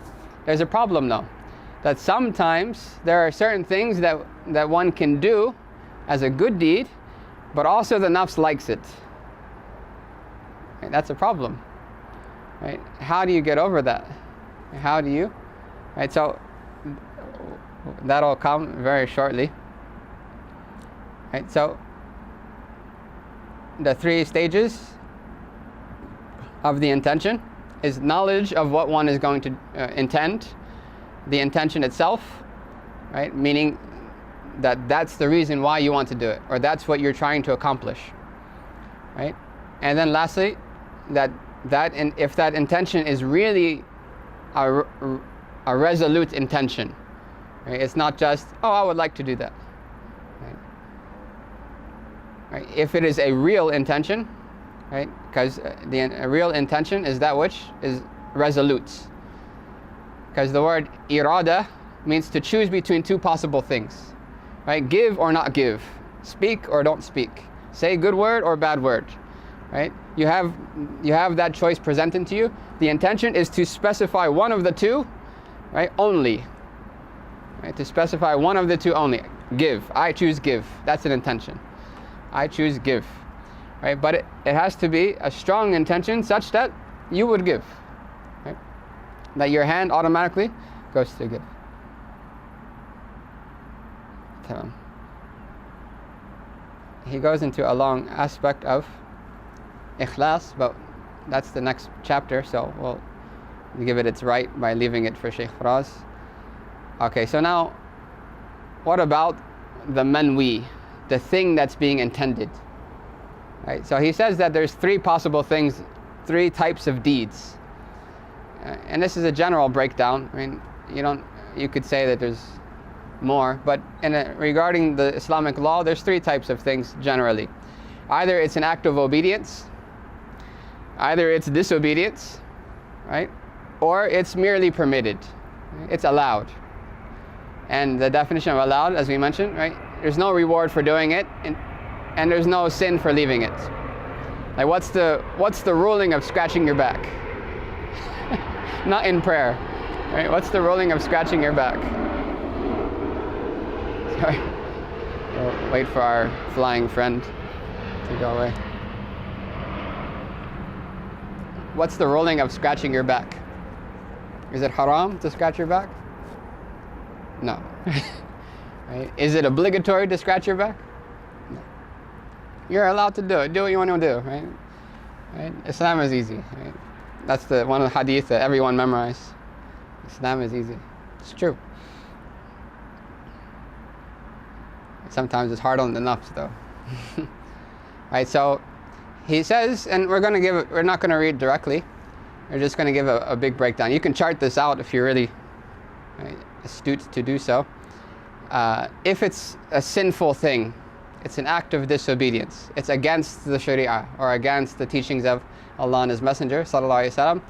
There's a problem though, that sometimes there are certain things that one can do as a good deed, but also the nafs likes it. Right? That's a problem. Right? How do you get over that? How do you? Right? So that'll come very shortly. Right? So the 3 stages of the intention is knowledge of what one is going to intend, the intention itself, right? Meaning that that's the reason why you want to do it, or that's what you're trying to accomplish, right? And then lastly, if that intention is really a resolute intention, right? It's not just, oh, I would like to do that, right? Right? If it is a real intention, right? Because a real intention is that which is resolute. Because the word irada means to choose between 2 possible things, right? Give or not give, speak or don't speak, say good word or bad word, right? You have that choice presented to you. The intention is to specify one of the 2, right? Only, right? To specify one of the 2 only. give. I choose give. That's an intention. I choose give. Right? But it has to be a strong intention such that you would give. Right? That your hand automatically goes to give. He goes into a long aspect of ikhlas, but that's the next chapter, so we'll give it its right by leaving it for Shaykh Faraz. Okay, so now, what about the manwi, the thing that's being intended? Right, so he says that there's three possible things, three types of deeds. And this is a general breakdown. I mean, you could say that there's more, but regarding the Islamic law, there's three types of things generally. Either it's an act of obedience, either it's disobedience, right? Or it's merely permitted. It's allowed. And the definition of allowed, as we mentioned, right? There's no reward for doing it, and there's no sin for leaving it. Like what's the ruling of scratching your back? Not in prayer, right? What's the ruling of scratching your back? Sorry. We'll wait for our flying friend to go away. What's the ruling of scratching your back? Is it haram to scratch your back? No. Right? Is it obligatory to scratch your back? No. You're allowed to do it. Do what you want to do, right? Right? Islam is easy. Right? That's one of the hadith that everyone memorized. Islam is easy. It's true. Sometimes it's hard on the nafs though. Right, so he says, and we're not going to read directly. We're just going to give a big breakdown. You can chart this out if you're really astute to do so. If it's a sinful thing, it's an act of disobedience. It's against the Sharia or against the teachings of Allah and His Messenger, sallallahu alaihi wasallam.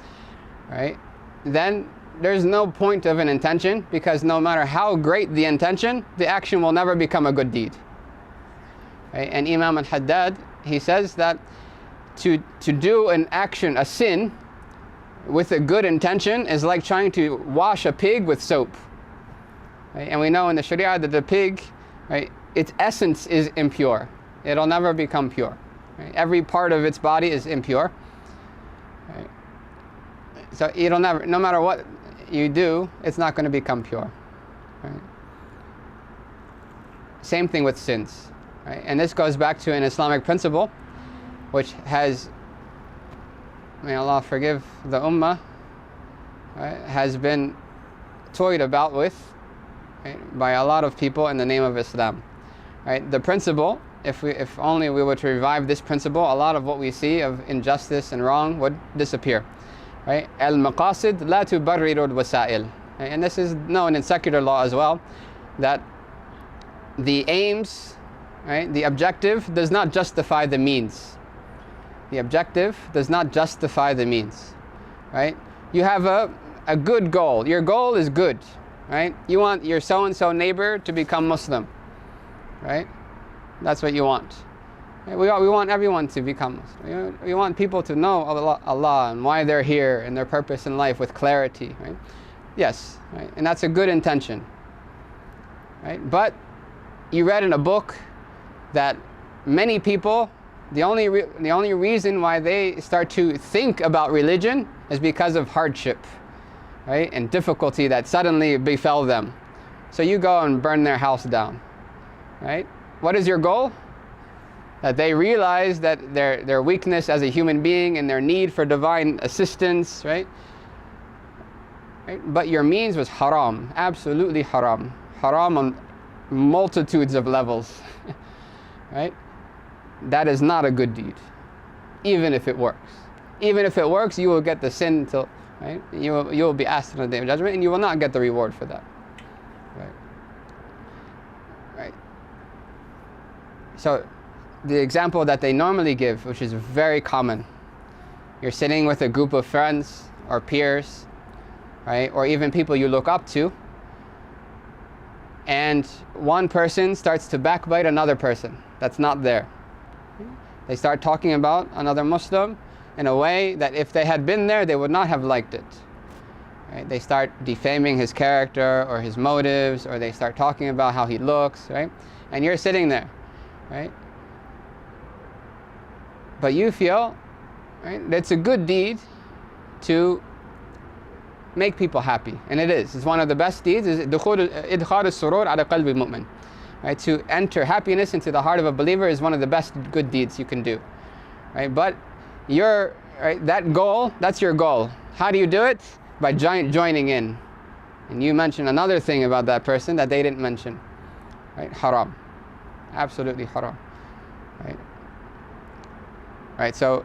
Right? Then there's no point of an intention, because no matter how great the intention, the action will never become a good deed. Right? And Imam al-Haddad, he says that to do an action, a sin, with a good intention is like trying to wash a pig with soap. Right? And we know in the Sharia that the pig, right, its essence is impure. It'll never become pure. Right? Every part of its body is impure. Right? So it'll never, no matter what you do, it's not going to become pure. Right? Same thing with sins. Right? And this goes back to an Islamic principle, which has, may Allah forgive the ummah, right, has been toyed about with, right, by a lot of people in the name of Islam. Right? The principle, if only we were to revive this principle, a lot of what we see of injustice and wrong would disappear. Right? Al-maqasid la tubarriru al-wasail. And this is known in secular law as well, that the aims, right, the objective does not justify the means. The objective does not justify the means. Right? You have a good goal. Your goal is good. Right? You want your so-and-so neighbor to become Muslim. Right? That's what you want. Right? We want everyone to become Muslim. We want people to know Allah and why they're here and their purpose in life with clarity. Right? Yes. Right? And that's a good intention. Right? But you read in a book that many people, the only reason why they start to think about religion is because of hardship, right, and difficulty that suddenly befell them. So you go and burn their house down, right? What is your goal? That they realize that their weakness as a human being and their need for divine assistance, right? But your means was haram, absolutely haram. Haram on multitudes of levels, right? That is not a good deed, even if it works. Even if it works, you will get the sin till, right? You will be asked on the Day of Judgment, and you will not get the reward for that. Right? Right? So, the example that they normally give, which is very common, you're sitting with a group of friends or peers, right, or even people you look up to, and one person starts to backbite another person that's not there. They start talking about another Muslim in a way that if they had been there, they would not have liked it. right? They start defaming his character or his motives, or they start talking about how he looks, right? And you're sitting there, right? But you feel, right, that's a good deed to make people happy, and it is. It's one of the best deeds. Is idkhal as-surur ala qalbi al-mu'min, right? To enter happiness into the heart of a believer is one of the best good deeds you can do, right? But that goal, that's your goal. How do you do it? By joining in. And you mentioned another thing about that person that they didn't mention, right? Haram, absolutely haram, right? Right. So,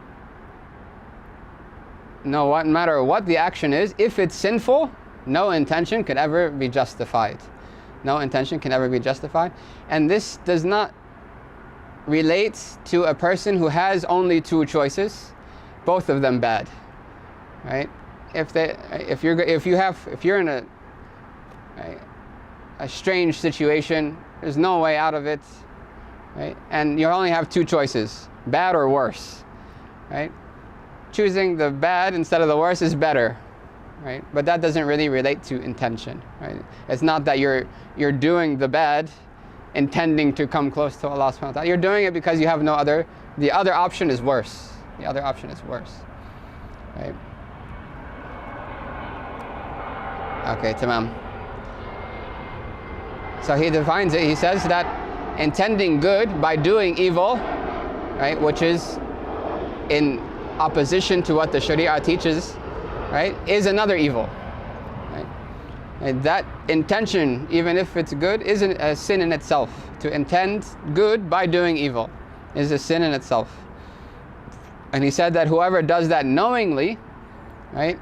no matter what the action is, if it's sinful, no intention could ever be justified. No intention can ever be justified. And this does not relate to a person who has only two choices, both of them bad, right? If you're in a strange situation, there's no way out of it, right? And you only have two choices, bad or worse, right? Choosing the bad instead of the worse is better, right? But that doesn't really relate to intention, right? It's not that you're doing the bad intending to come close to Allah subhanahu wa ta'ala. You're doing it because you have no other. The other option is worse. The other option is worse, right? Okay, tamam. So he defines it. He says that intending good by doing evil, right, which is in opposition to what the Sharia teaches, right, is another evil, right? And that intention, even if it's good, isn't a sin in itself. To intend good by doing evil is a sin in itself. And he said that whoever does that knowingly, right,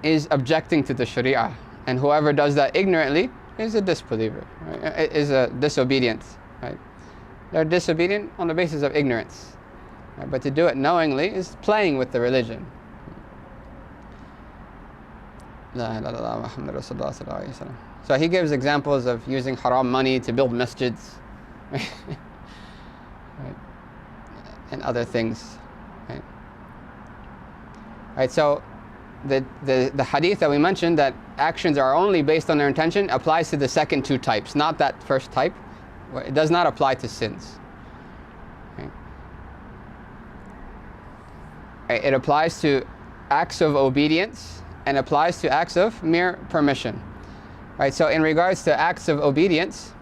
is objecting to the Sharia, and whoever does that ignorantly is a disbeliever, right? Is a disobedient, right? They're disobedient on the basis of ignorance. Right, but to do it knowingly is playing with the religion. So he gives examples of using haram money to build masjids, right? Right. And other things, right? Right, so the hadith that we mentioned, that actions are only based on their intention, applies to the second two types, not that first type. It does not apply to sins. It applies to acts of obedience and applies to acts of mere permission, right? So in regards to acts of obedience,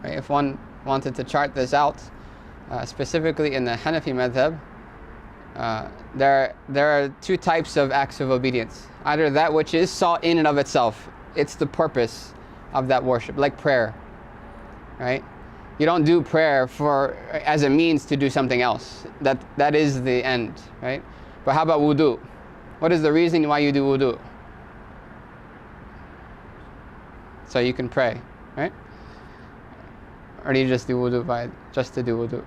right, if one wanted to chart this out, specifically in the Hanafi madhab, there are two types of acts of obedience. Either that which is sought in and of itself, it's the purpose of that worship, like prayer, right? You don't do prayer as a means to do something else. That is the end, right? But how about wudu? What is the reason why you do wudu? So you can pray, right? Or do you just do wudu just to do wudu?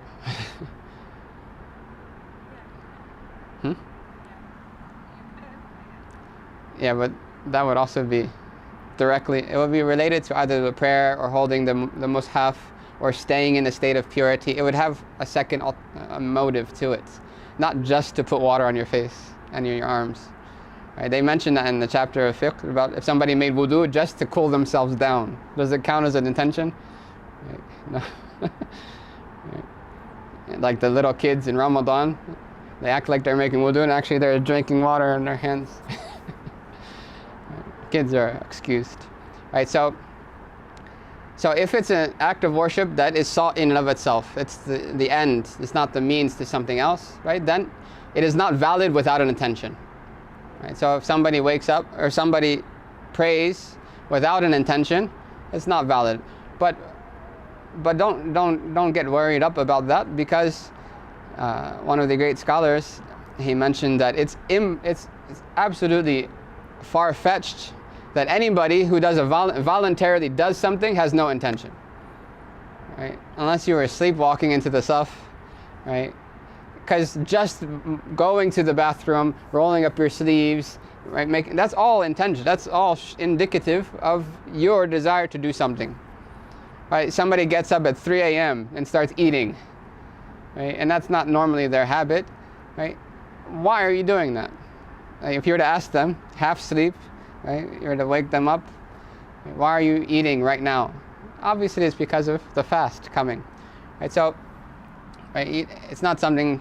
Yeah, but that would also be directly, it would be related to either the prayer or holding the mushaf or staying in a state of purity. It would have a second motive to it, not just to put water on your face and your arms. Right? They mentioned that in the chapter of fiqh about if somebody made wudu just to cool themselves down. Does it count as an intention? Right? No. Right? Like the little kids in Ramadan, they act like they're making wudu and actually they're drinking water in their hands. Kids are excused. Right? So if it's an act of worship that is sought in and of itself, it's the end, it's not the means to something else, right? Then it is not valid without an intention. Right? So if somebody wakes up or somebody prays without an intention, it's not valid. But don't get worried up about that, because one of the great scholars, he mentioned that it's absolutely far-fetched that anybody who does voluntarily does something has no intention, right? Unless you were sleepwalking into the saf, right? Because just going to the bathroom, rolling up your sleeves, right? That's all intention. That's all indicative of your desire to do something, right? Somebody gets up at 3 a.m. and starts eating, right? And that's not normally their habit, right? Why are you doing that? Like if you were to ask them, half sleep, right? You were to wake them up, why are you eating right now? Obviously it's because of the fast coming, right? So, right, it's not something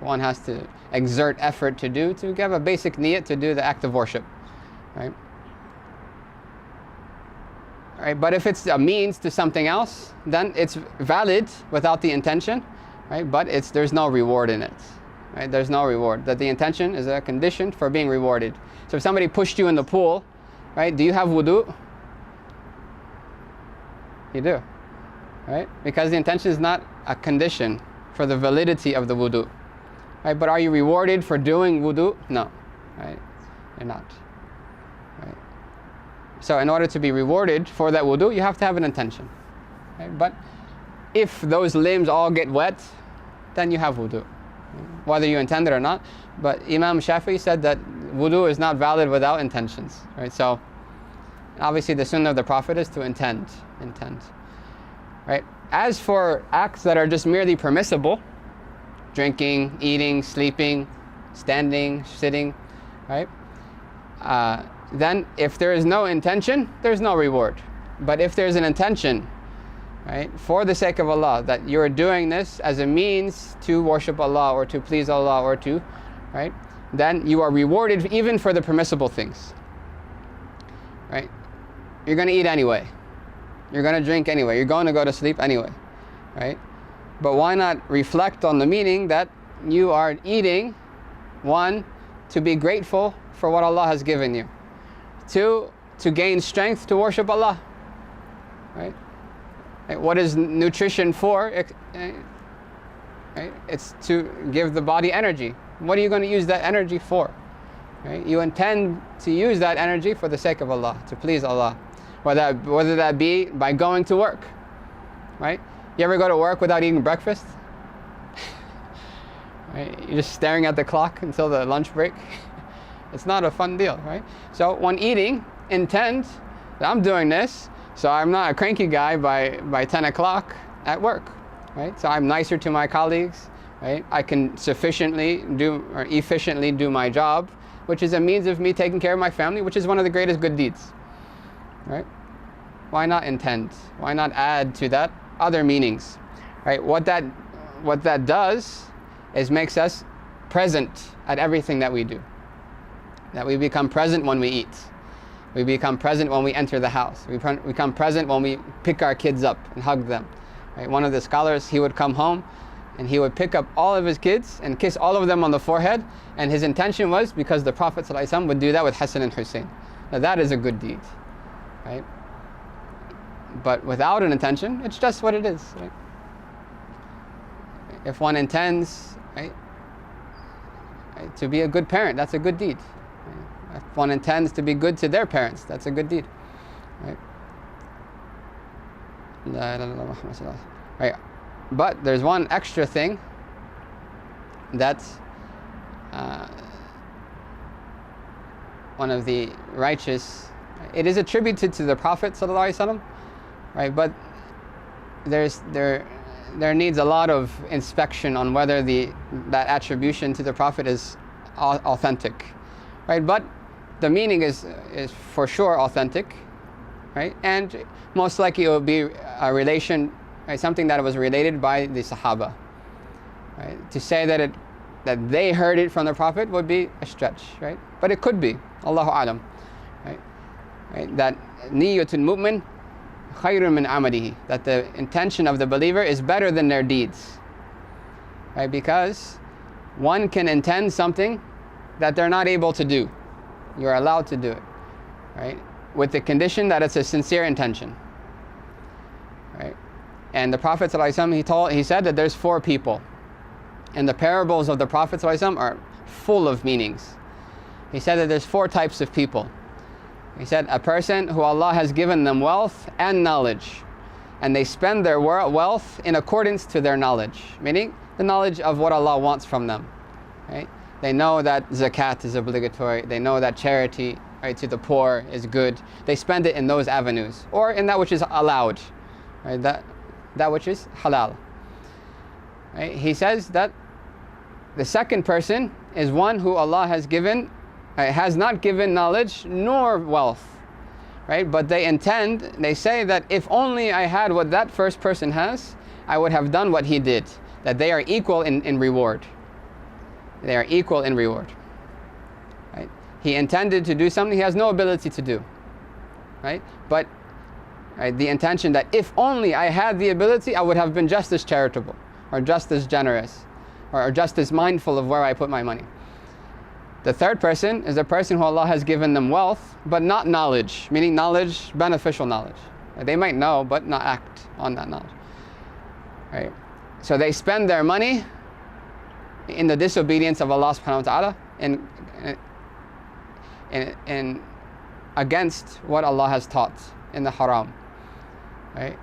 one has to exert effort to do, to give a basic niyat to do the act of worship, right? Right, but if it's a means to something else, then it's valid without the intention, right? But there's no reward in it, right? There's no reward. That the intention is a condition for being rewarded. So if somebody pushed you in the pool, right? Do you have wudu? You do, right? Because the intention is not a condition for the validity of the wudu, right? But are you rewarded for doing wudu? No, right? You're not. So in order to be rewarded for that wudu, you have to have an intention, right? But if those limbs all get wet, then you have wudu, whether you intend it or not. But Imam Shafi'i said that wudu is not valid without intentions, right? So obviously the sunnah of the Prophet is to intend, right? As for acts that are just merely permissible, drinking, eating, sleeping, standing, sitting, right? Then if there is no intention, there's no reward. But if there's an intention, right, for the sake of Allah, that you're doing this as a means to worship Allah or to please Allah or to, right, then you are rewarded even for the permissible things, right? You're going to eat anyway. You're going to drink anyway. You're going to go to sleep anyway, right? But why not reflect on the meaning that you are eating, one, to be grateful for what Allah has given you. Two, to gain strength to worship Allah, right? What is nutrition for? Right? It's to give the body energy. What are you going to use that energy for? Right? You intend to use that energy for the sake of Allah, to please Allah, whether that be by going to work, right? You ever go to work without eating breakfast? Right? You're just staring at the clock until the lunch break. It's not a fun deal, right? So when eating, intend that I'm doing this, so I'm not a cranky guy by 10 o'clock at work, right? So I'm nicer to my colleagues, right? I can sufficiently do or efficiently do my job, which is a means of me taking care of my family, which is one of the greatest good deeds, right? Why not intend? Why not add to that other meanings, right? What that does is makes us present at everything that we do. That we become present when we eat. We become present when we enter the house. We become present when we pick our kids up and hug them. Right? One of the scholars, he would come home and he would pick up all of his kids and kiss all of them on the forehead, and his intention was because the Prophet ﷺ would do that with Hassan and Hussein. Now that is a good deed, right? But without an intention, it's just what it is, right? If one intends, right, to be a good parent, that's a good deed. If one intends to be good to their parents, that's a good deed, right? Right. But there's one extra thing that one of the righteous, it is attributed to the Prophet ﷺ, right? But there needs a lot of inspection on whether that attribution to the Prophet is authentic, right? But the meaning is for sure authentic, right? And most likely it will be a relation, right? Something that was related by the Sahaba, right? To say that they heard it from the Prophet would be a stretch, right? But it could be, Allahu Alam, right? Right? That niyatul mu'min khayrun min amalihi, that the intention of the believer is better than their deeds, right? Because one can intend something that they're not able to do. You're allowed to do it, right? With the condition that it's a sincere intention, right? And the Prophet ﷺ, he said that there's 4 people, and the parables of the Prophet ﷺ are full of meanings. He said that there's 4 types of people. He said a person who Allah has given them wealth and knowledge, and they spend their wealth in accordance to their knowledge, meaning the knowledge of what Allah wants from them, right? They know that zakat is obligatory. They know that charity, right, to the poor is good. They spend it in those avenues, or in that which is allowed, right? That which is halal. Right? He says that the second person is one who Allah has given has not given knowledge nor wealth, right? But they say that if only I had what that first person has, I would have done what he did. That they are equal in reward. They are equal in reward. Right? He intended to do something he has no ability to do. Right? But the intention that if only I had the ability, I would have been just as charitable, or just as generous, or just as mindful of where I put my money. The third person is a person who Allah has given them wealth, but not knowledge, meaning knowledge, beneficial knowledge. They might know, but not act on that knowledge. Right? So they spend their money in the disobedience of Allah subhanahu wa ta'ala, and against what Allah has taught in the haram. Right?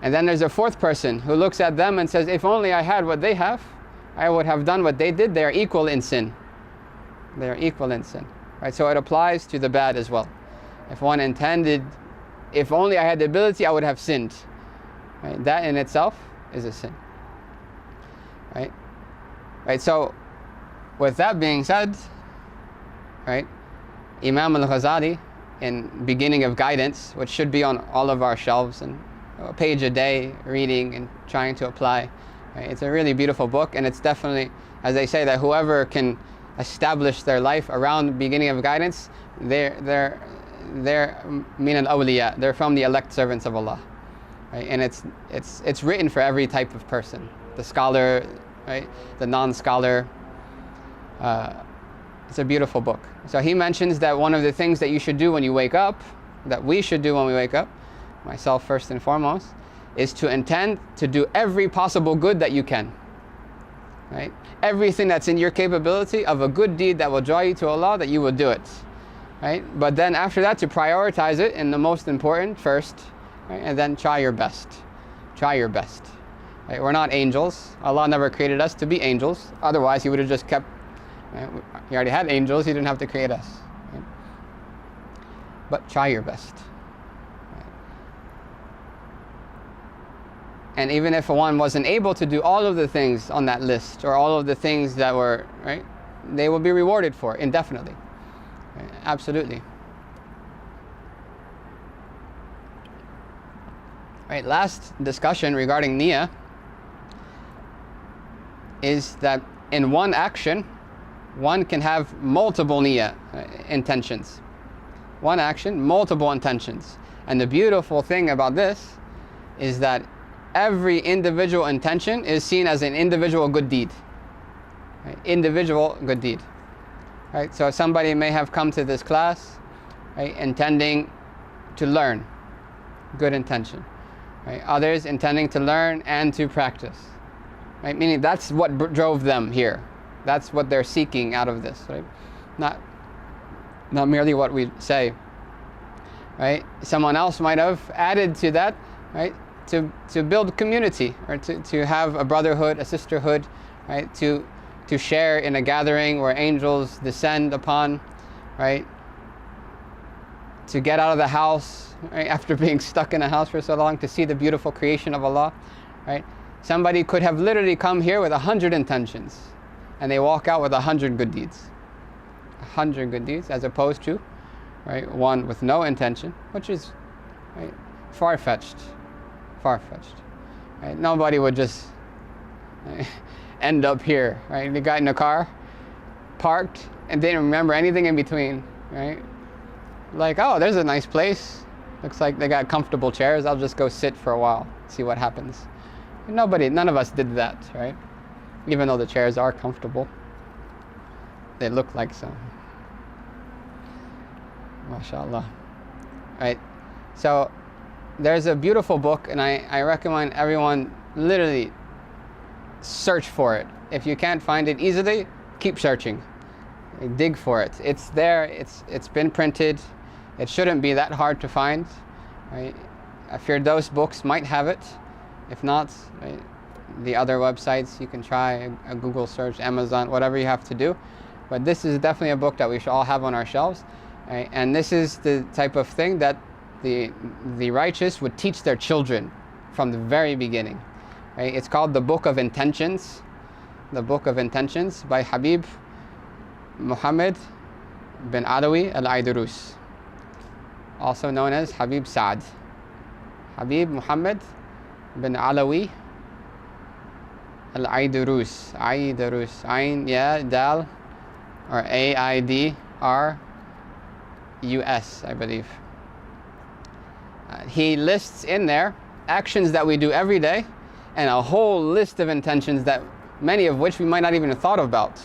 And then there's a fourth person who looks at them and says, if only I had what they have, I would have done what they did. They are equal in sin. They are equal in sin. Right? So it applies to the bad as well. If one intended, if only I had the ability, I would have sinned. Right? That in itself is a sin. Right? Right? So with that being said, right, Imam al-Ghazali, in Beginning of Guidance, which should be on all of our shelves, and a page a day reading and trying to apply. Right? It's a really beautiful book, and it's definitely, as they say, that whoever can establish their life around Beginning of Guidance, they're min al-awliya, they're from the elect servants of Allah. Right? And it's written for every type of person, the scholar, right, the non-scholar. It's a beautiful book. So he mentions that one of the things that you should do when you wake up, that we should do when we wake up, myself first and foremost, is to intend to do every possible good that you can. Right? Everything that's in your capability of a good deed that will draw you to Allah, that you will do it. Right? But then after that, to prioritize it in the most important first, right? And then try your best. Try your best. Right? We're not angels. Allah never created us to be angels. Otherwise, He would have just kept. Right? He already had angels. He didn't have to create us. Right? But try your best. Right? And even if one wasn't able to do all of the things on that list, or all of the things that were, right, they will be rewarded for indefinitely. Right? Absolutely. Right, last discussion regarding niyyah is that in one action, one can have multiple niyyah intentions. One action, multiple intentions. And the beautiful thing about this is that every individual intention is seen as an individual good deed. Right? Individual good deed. Right? So somebody may have come to this class, right, intending to learn. Good intention. Right? Others intending to learn and to practice. Right? Meaning that's what drove them here. That's what they're seeking out of this. Right? Not merely what we say. Right? Someone else might have added to that, right, to build community, or to have a brotherhood, a sisterhood, right, to share in a gathering where angels descend upon, right, to get out of the house, right, after being stuck in a house for so long, to see the beautiful creation of Allah. Right? Somebody could have literally come here with 100 intentions, and they walk out with 100 good deeds. 100 good deeds, as opposed to, right, one with no intention, which is, right, far-fetched. Far-fetched. Right? Nobody would just, right, end up here. Right? They got in a car, parked, and didn't remember anything in between. Right? Like, oh, there's a nice place. Looks like they got comfortable chairs. I'll just go sit for a while, see what happens. None of us did that, right? Even though the chairs are comfortable, they look like so. MashaAllah. Right? So there's a beautiful book, and I recommend everyone literally search for it. If you can't find it easily, keep searching. Dig for it. It's there. It's been printed. It shouldn't be that hard to find. Right? Firdaus books might have it. If not, right, the other websites, you can try a Google search, Amazon, whatever you have to do. But this is definitely a book that we should all have on our shelves. Right? And this is the type of thing that the righteous would teach their children from the very beginning. Right? It's called the Book of Intentions. The Book of Intentions by Habib Muhammad bin Alawi al-Aydurus, also known as Habib Saad. Habib Muhammad bin Alawi al-Aydurus. Aydurus. Ayn, yeah, Dal, or A-I-D-R-U-S, I believe. He lists in there actions that we do every day and a whole list of intentions that many of which we might not even have thought about.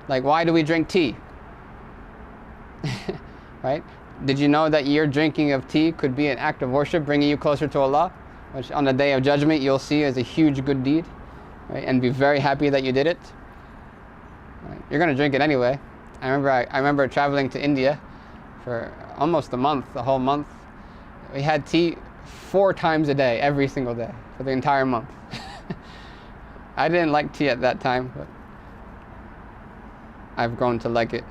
Like, why do we drink tea? Right? Did you know that your drinking of tea could be an act of worship, bringing you closer to Allah, which on the Day of Judgment you'll see as a huge good deed, right? And be very happy that you did it. Right? You're going to drink it anyway. I remember traveling to India for almost a month, the whole month. We had tea 4 times a day, every single day, for the entire month. I didn't like tea at that time, but I've grown to like it.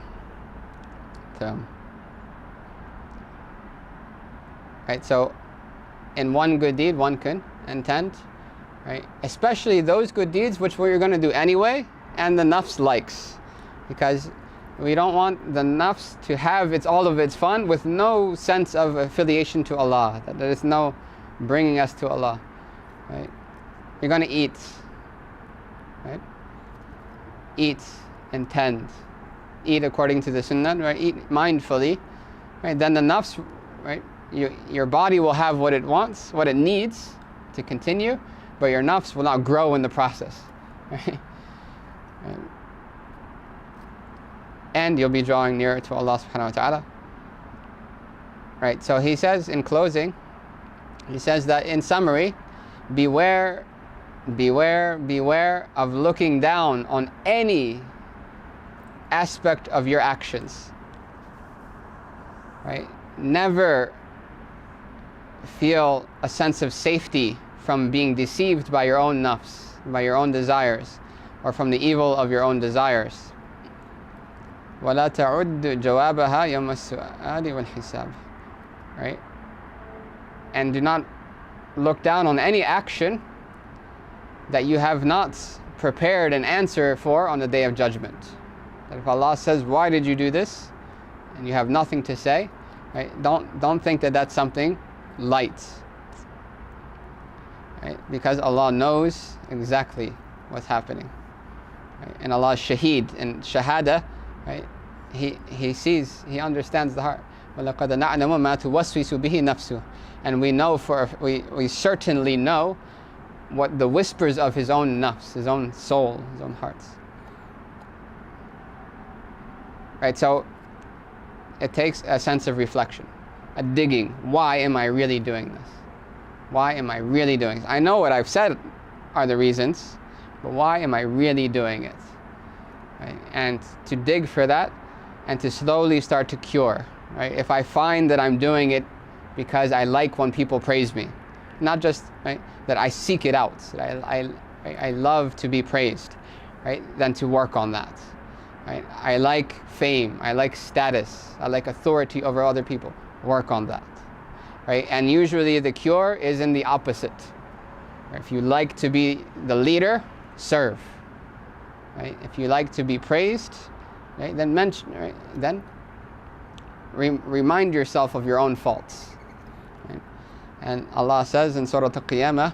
Right, so in one good deed, one can intend, right? Especially those good deeds which you're going to do anyway, and the nafs likes, because we don't want the nafs to have all of its fun with no sense of affiliation to Allah, that there is no bringing us to Allah, right? You're going to eat, right? Eat, intend, eat according to the sunnah, right? Eat mindfully, right? Then the nafs, right? Your body will have what it wants, what it needs to continue, but your nafs will not grow in the process, right? And you'll be drawing nearer to Allah subhanahu wa ta'ala. Right, so he says in closing, he says that in summary, beware of looking down on any aspect of your actions. Right? Never feel a sense of safety from being deceived by your own nafs, by your own desires, or from the evil of your own desires. وَلَا تَعُدُّ جَوَابَهَا يَوْمَ السُّؤَالِ وَالْحِسَابِ. Right? And do not look down on any action that you have not prepared an answer for on the Day of Judgment. That if Allah says, why did you do this? And you have nothing to say, right? Don't think that that's something light. Right? Because Allah knows exactly what's happening. Right? And Allah is shaheed, and shahada, right? He sees, He understands the heart. وَلَقَدْ نَعْلَمُ مَا تُوَسْوِسُ بِهِ نَفْسُهُ. And we know, we certainly know what the whispers of his own nafs, his own soul, his own hearts. Right, so it takes a sense of reflection, a digging. Why am I really doing this? Why am I really doing this? I know what I've said are the reasons, but why am I really doing it? Right? And to dig for that, and to slowly start to cure. Right? If I find that I'm doing it because I like when people praise me, not just, right, that I seek it out, that I love to be praised, right? Then to work on that. Right? I like fame, I like status, I like authority over other people. Work on that. Right? And usually the cure is in the opposite. Right? If you like to be the leader, serve. Right? If you like to be praised, right, then mention, right, then remind yourself of your own faults. Right? And Allah says in Surah Al-Qiyamah,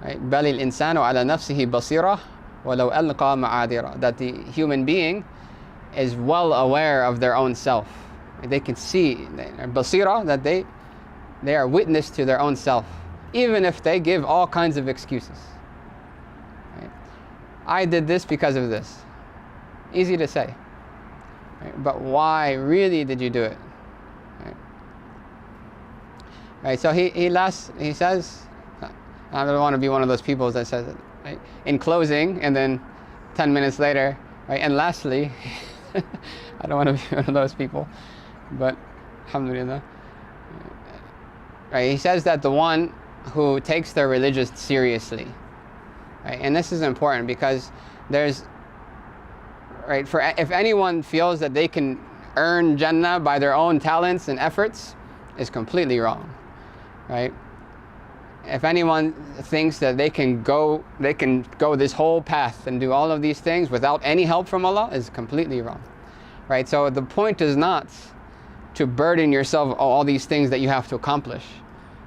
right, بَلِ الْإِنسَانُ عَلَى نَفْسِهِ بَصِيرًا وَلَوْ أَلْقَى مَعَاذِيرًا. That the human being is well aware of their own self. They can see, basira, that they are witness to their own self, even if they give all kinds of excuses. Right? I did this because of this. Easy to say. Right? But why really did you do it? Right? Right, so he says, I don't want to be one of those people that says it, right? In closing, and then 10 minutes later, right? And lastly, I don't want to be one of those people, but alhamdulillah. Right, he says that the one who takes their religious seriously, right? And this is important because there's, right, if anyone feels that they can earn Jannah by their own talents and efforts, is completely wrong, right? If anyone thinks that they can go this whole path and do all of these things without any help from Allah, is completely wrong. right? So the point is not to burden yourself of all these things that you have to accomplish,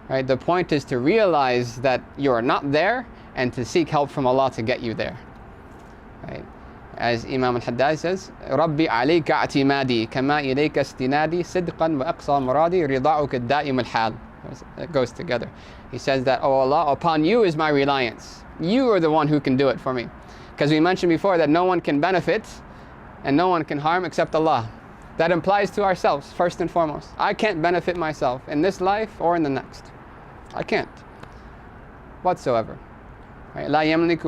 right? The point is to realize that you are not there and to seek help from Allah to get you there, right? As Imam al-Haddad says, رَبِّ عَلَيْكَ اعْتِمَادِي كَمَا إِلَيْكَ اسْتِنَادِي صِدْقًا وَأَقْصَى مُرَادِي رِضَاؤُكَ الدَّائِمُ الْحَالِ. It goes together. He says that, oh Allah, upon you is my reliance. You are the one who can do it for me. Because we mentioned before that no one can benefit and no one can harm except Allah. That implies to ourselves, first and foremost. I can't benefit myself in this life or in the next. I can't. Whatsoever. لا يملك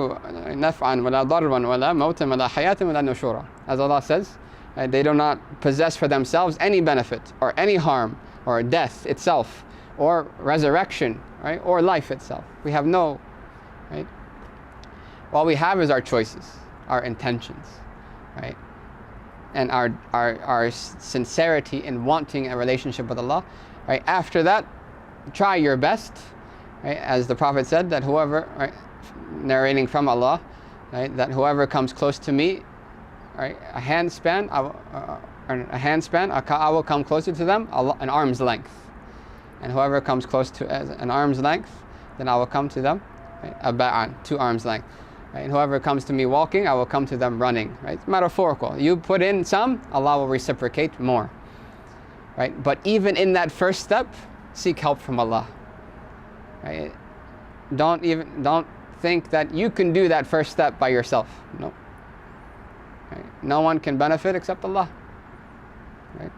نفعا ولا ضرا ولا موتا ولا حياة ولا نشورا. As Allah says, they do not possess for themselves any benefit or any harm or death itself or resurrection, right? Or life itself. We have no, right? All we have is our choices, our intentions, right? And our sincerity in wanting a relationship with Allah, right? After that, try your best, right? As the Prophet said, that whoever, right, narrating from Allah, right, that whoever comes close to me, right, a handspan, I will come closer to them, an arm's length. And whoever comes close to an arm's length, then I will come to them, right, a ba'an, 2 arms length. Right? And whoever comes to me walking, I will come to them running. Right? It's metaphorical. You put in some, Allah will reciprocate more. Right? But even in that first step, seek help from Allah. Right? Don't think that you can do that first step by yourself. No. Right? No one can benefit except Allah. Right?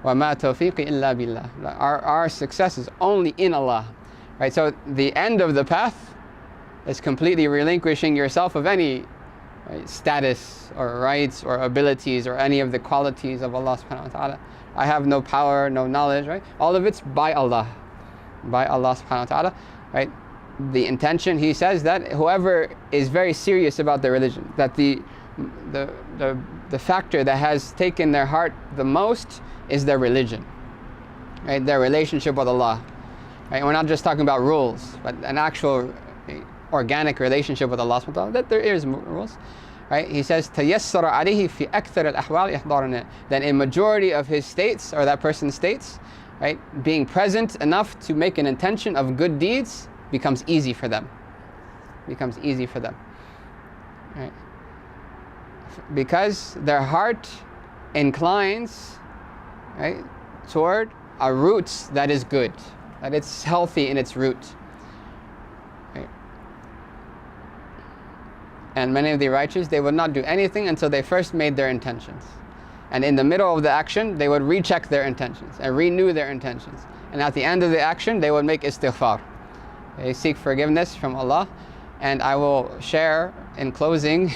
وَمَا تَوْفِيقِ إِلَّا بِاللَّهِ. Our success is only in Allah. Right? So the end of the path is completely relinquishing yourself of any, right, status or rights or abilities or any of the qualities of Allah subhanahu wa ta'ala. I have no power, no knowledge, right? All of it's by Allah. By Allah subhanahu wa ta'ala, right? The intention, he says that whoever is very serious about their religion, that the factor that has taken their heart the most is their religion, right? Their relationship with Allah. Right? We're not just talking about rules, but an actual organic relationship with Allah subhanahu wa ta'ala, that there is rules, right? He says, تَيَسَّرَ عَلَيْهِ فِي أَكْثَرِ الْأَحْوَالِ إِحْضَارُ. Then in majority of his states, or that person's states, right, being present enough to make an intention of good deeds becomes easy for them. Becomes easy for them. Right? Because their heart inclines, right, toward a root that is good, that it's healthy in its root. And many of the righteous, they would not do anything until they first made their intentions. And in the middle of the action, they would recheck their intentions and renew their intentions. And at the end of the action, they would make istighfar. They seek forgiveness from Allah. And I will share in closing,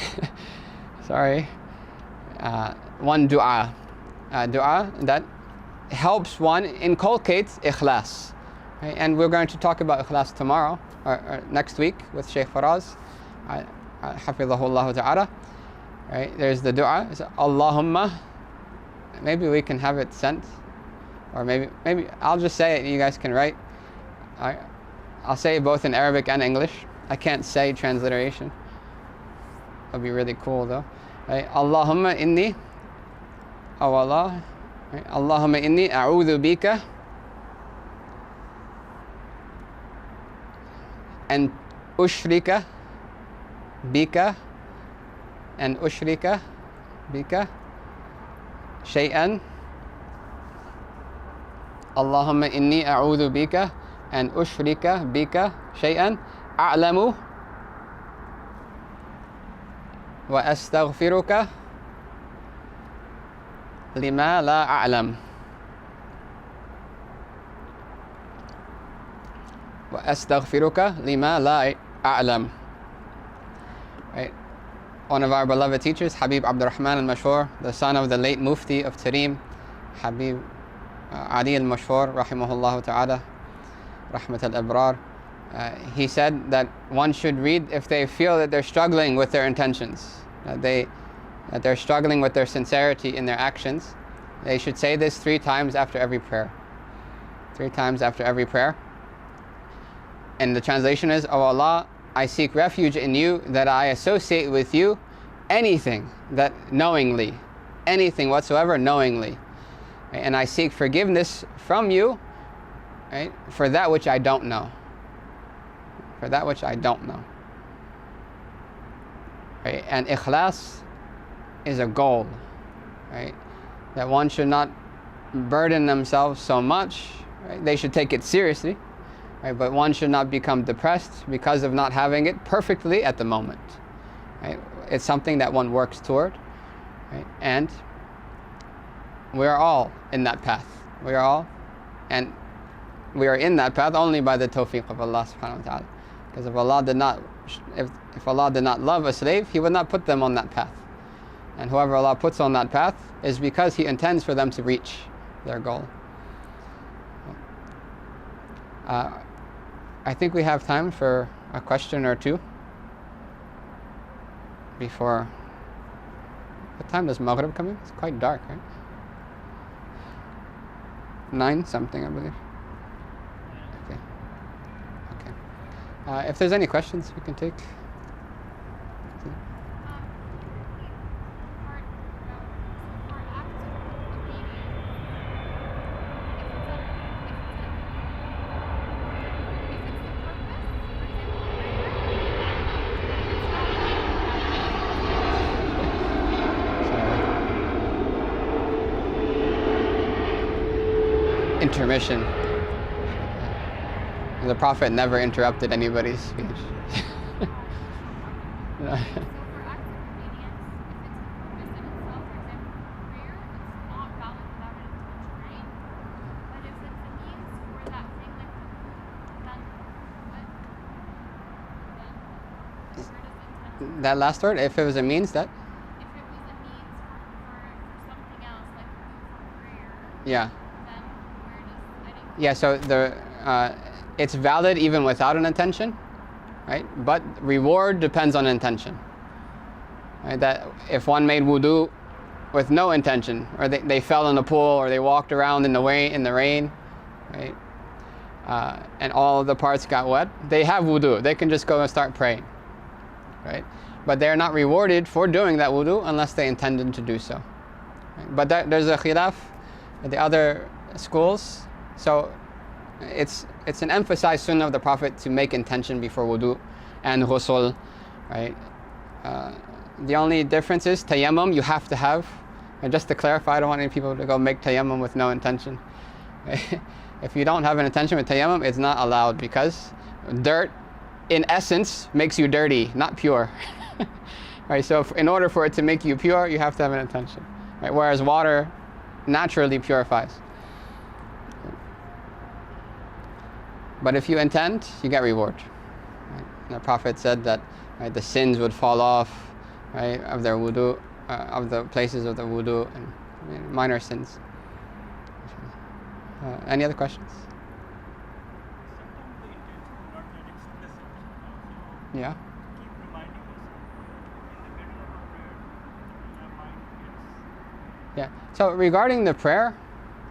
one dua. Dua that helps one inculcate ikhlas. Right? And we're going to talk about ikhlas tomorrow, or next week with Shaykh Faraz. Hafidhahullah ta'ala. Right? There's the dua. It's Allahumma. Maybe we can have it sent, or maybe I'll just say it and you guys can write. I'll say it both in Arabic and English. I can't say transliteration. That'd be really cool though. Right? Allahumma inni, oh Allah, right? Allahumma inni a'udhu bika and ushrika bika and ushrika bika shay'an. Allahumma inni a'udhu bika and ushrika bika shay'an a'lamu wa astaghfiruka lima la a'lam wa astaghfiruka lima la a'lam. Right. One of our beloved teachers, Habib Abdurrahman al-Mashhur, the son of the late Mufti of Tarim, Habib Ali al-Mashhur, rahimahullah ta'ala, rahmat al-abrar, he said that one should read if they feel that they're struggling with their intentions, that they're struggling with their sincerity in their actions. They should say this 3 times after every prayer. 3 times after every prayer. And the translation is, "Oh Allah, I seek refuge in you that I associate with you anything that knowingly, anything whatsoever knowingly. Right? And I seek forgiveness from you, right, for that which I don't know. For that which I don't know. Right? And ikhlas is a goal, right? That one should not burden themselves so much, right? They should take it seriously, right? But one should not become depressed because of not having it perfectly at the moment, right? It's something that one works toward, right? And we are all in that path. We are all, and we are in that path only by the tawfiq of Allah subhanahu wa ta'ala. Because if Allah did not love a slave, He would not put them on that path. And whoever Allah puts on that path is because He intends for them to reach their goal. I think we have time for a question or two before. What time does Maghrib come in? It's quite dark, right? 9 something, I believe. Okay. If there's any questions, we can take. Intermission. The Prophet never interrupted anybody's speech. That last word, if it was a means that? If it was a means for something else, like for prayer, yeah. then where does anything? Yeah, so it's valid even without an intention, right? But reward depends on intention. Right? That if one made wudu with no intention, or they fell in the pool, or they walked around in the rain, right? And all the parts got wet, they have wudu. They can just go and start praying, right? But they're not rewarded for doing that wudu unless they intended to do so. Right? But there's a khilaf at the other schools. So it's an emphasized sunnah of the Prophet to make intention before wudu and ghusl, right? The only difference is tayammum you have to have. And just to clarify, I don't want any people to go make tayammum with no intention. Right? If you don't have an intention with tayammum, it's not allowed, because dirt in essence makes you dirty, not pure. Right? So in order for it to make you pure, you have to have an intention. Right? Whereas water naturally purifies. But if you intend, you get reward. Right? And the Prophet said that, right, the sins would fall off, right, of their wudu, of the places of the wudu, and minor sins. Any other questions? Sometimes the intention is not that explicit. So Yeah. keep reminding yourself in the middle of a prayer, your mind gets. Yeah. So regarding the prayer,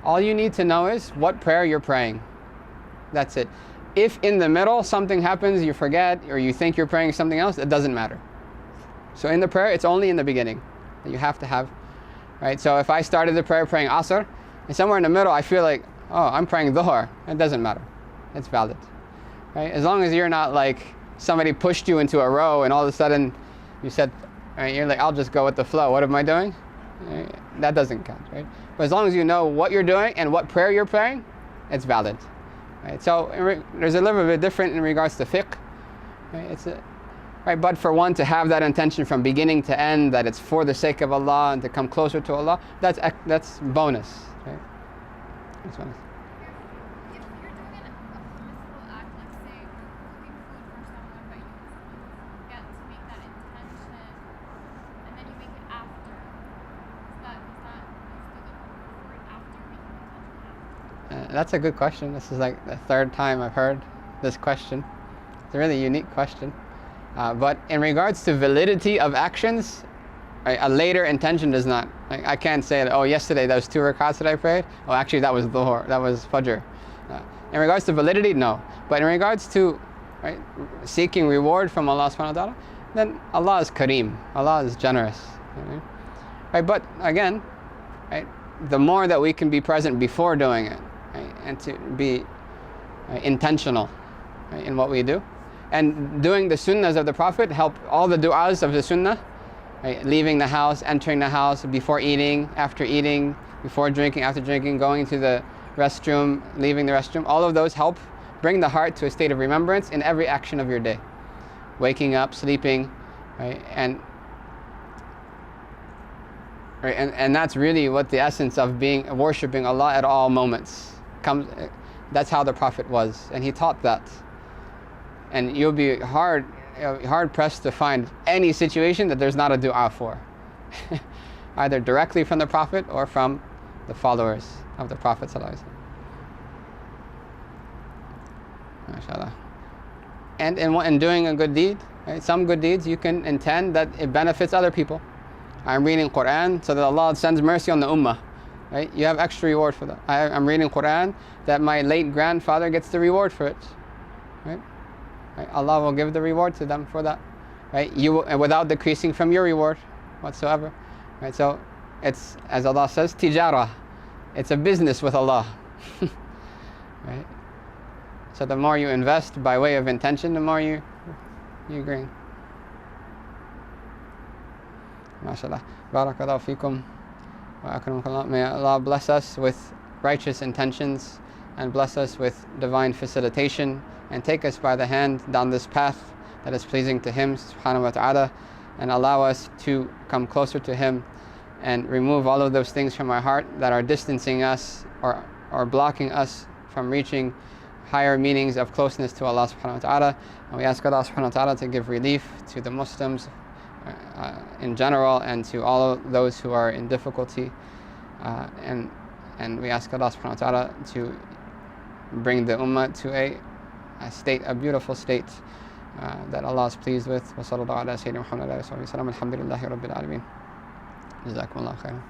all you need to know is what prayer you're praying. That's it. If in the middle something happens, you forget, or you think you're praying something else, it doesn't matter. So in the prayer, it's only in the beginning that you have to have, right? So if I started the prayer praying Asr, and somewhere in the middle I feel like, oh, I'm praying Dhuhr, it doesn't matter. It's valid, right? As long as you're not like somebody pushed you into a row and all of a sudden you said, right, you're like, I'll just go with the flow. What am I doing? Right? That doesn't count, right? But as long as you know what you're doing and what prayer you're praying, it's valid. Right? So there's a little bit different in regards to fiqh. Right? Right? But for one to have that intention from beginning to end, that it's for the sake of Allah and to come closer to Allah, that's bonus. Right? That's bonus. If you're doing a permissible act, like say cooking food for someone, but you forget to make that intention, and then you make it after, is that you still get for it after making the intention? That's a good question. This is like the third time I've heard this question. It's a really unique question. But in regards to validity of actions, right, a later intention does not. Like, I can't say that, oh, yesterday that was 2 rakats that I prayed. Oh, actually that was Dhuhr, that was Fajr. In regards to validity, no. But in regards to, right, seeking reward from Allah subhanahu wa ta'ala, then Allah is Kareem. Allah is generous. right? But again, right, the more that we can be present before doing it, right, and to be intentional, right, in what we do, and doing the sunnahs of the Prophet help all the du'as of the sunnah, right? Leaving the house, entering the house, before eating, after eating, before drinking, after drinking, going to the restroom, leaving the restroom. All of those help bring the heart to a state of remembrance in every action of your day. Waking up, sleeping, right? And that's really what the essence of worshipping Allah at all moments comes. That's how the Prophet was, and he taught that. And you'll be hard pressed to find any situation that there's not a dua for, either directly from the Prophet or from the followers of the Prophet ﷺ. MashaAllah. And in doing a good deed, right, some good deeds you can intend that it benefits other people. I'm reading Quran so that Allah sends mercy on the ummah, right? You have extra reward for that. I'm reading Quran that my late grandfather gets the reward for it, right? Right? Allah will give the reward to them for that, right? Without decreasing from your reward whatsoever, right? So it's, as Allah says, tijara. It's a business with Allah, right? So the more you invest by way of intention, the more you gain. MashaAllah. Barakallahu feekum wa akramakallah. May Allah bless us with righteous intentions and bless us with divine facilitation and take us by the hand down this path that is pleasing to Him subhanahu wa ta'ala, and allow us to come closer to Him and remove all of those things from our heart that are distancing us or blocking us from reaching higher meanings of closeness to Allah subhanahu wa ta'ala. And we ask Allah subhanahu wa ta'ala to give relief to the Muslims in general and to all of those who are in difficulty, and we ask Allah subhanahu wa ta'ala to bring the ummah to a beautiful state that Allah is pleased with. Wa sallallahu ala sayyidina Muhammad wa sallam. Alhamdulillahi rabbil alameen. Jazakumullahu khairan.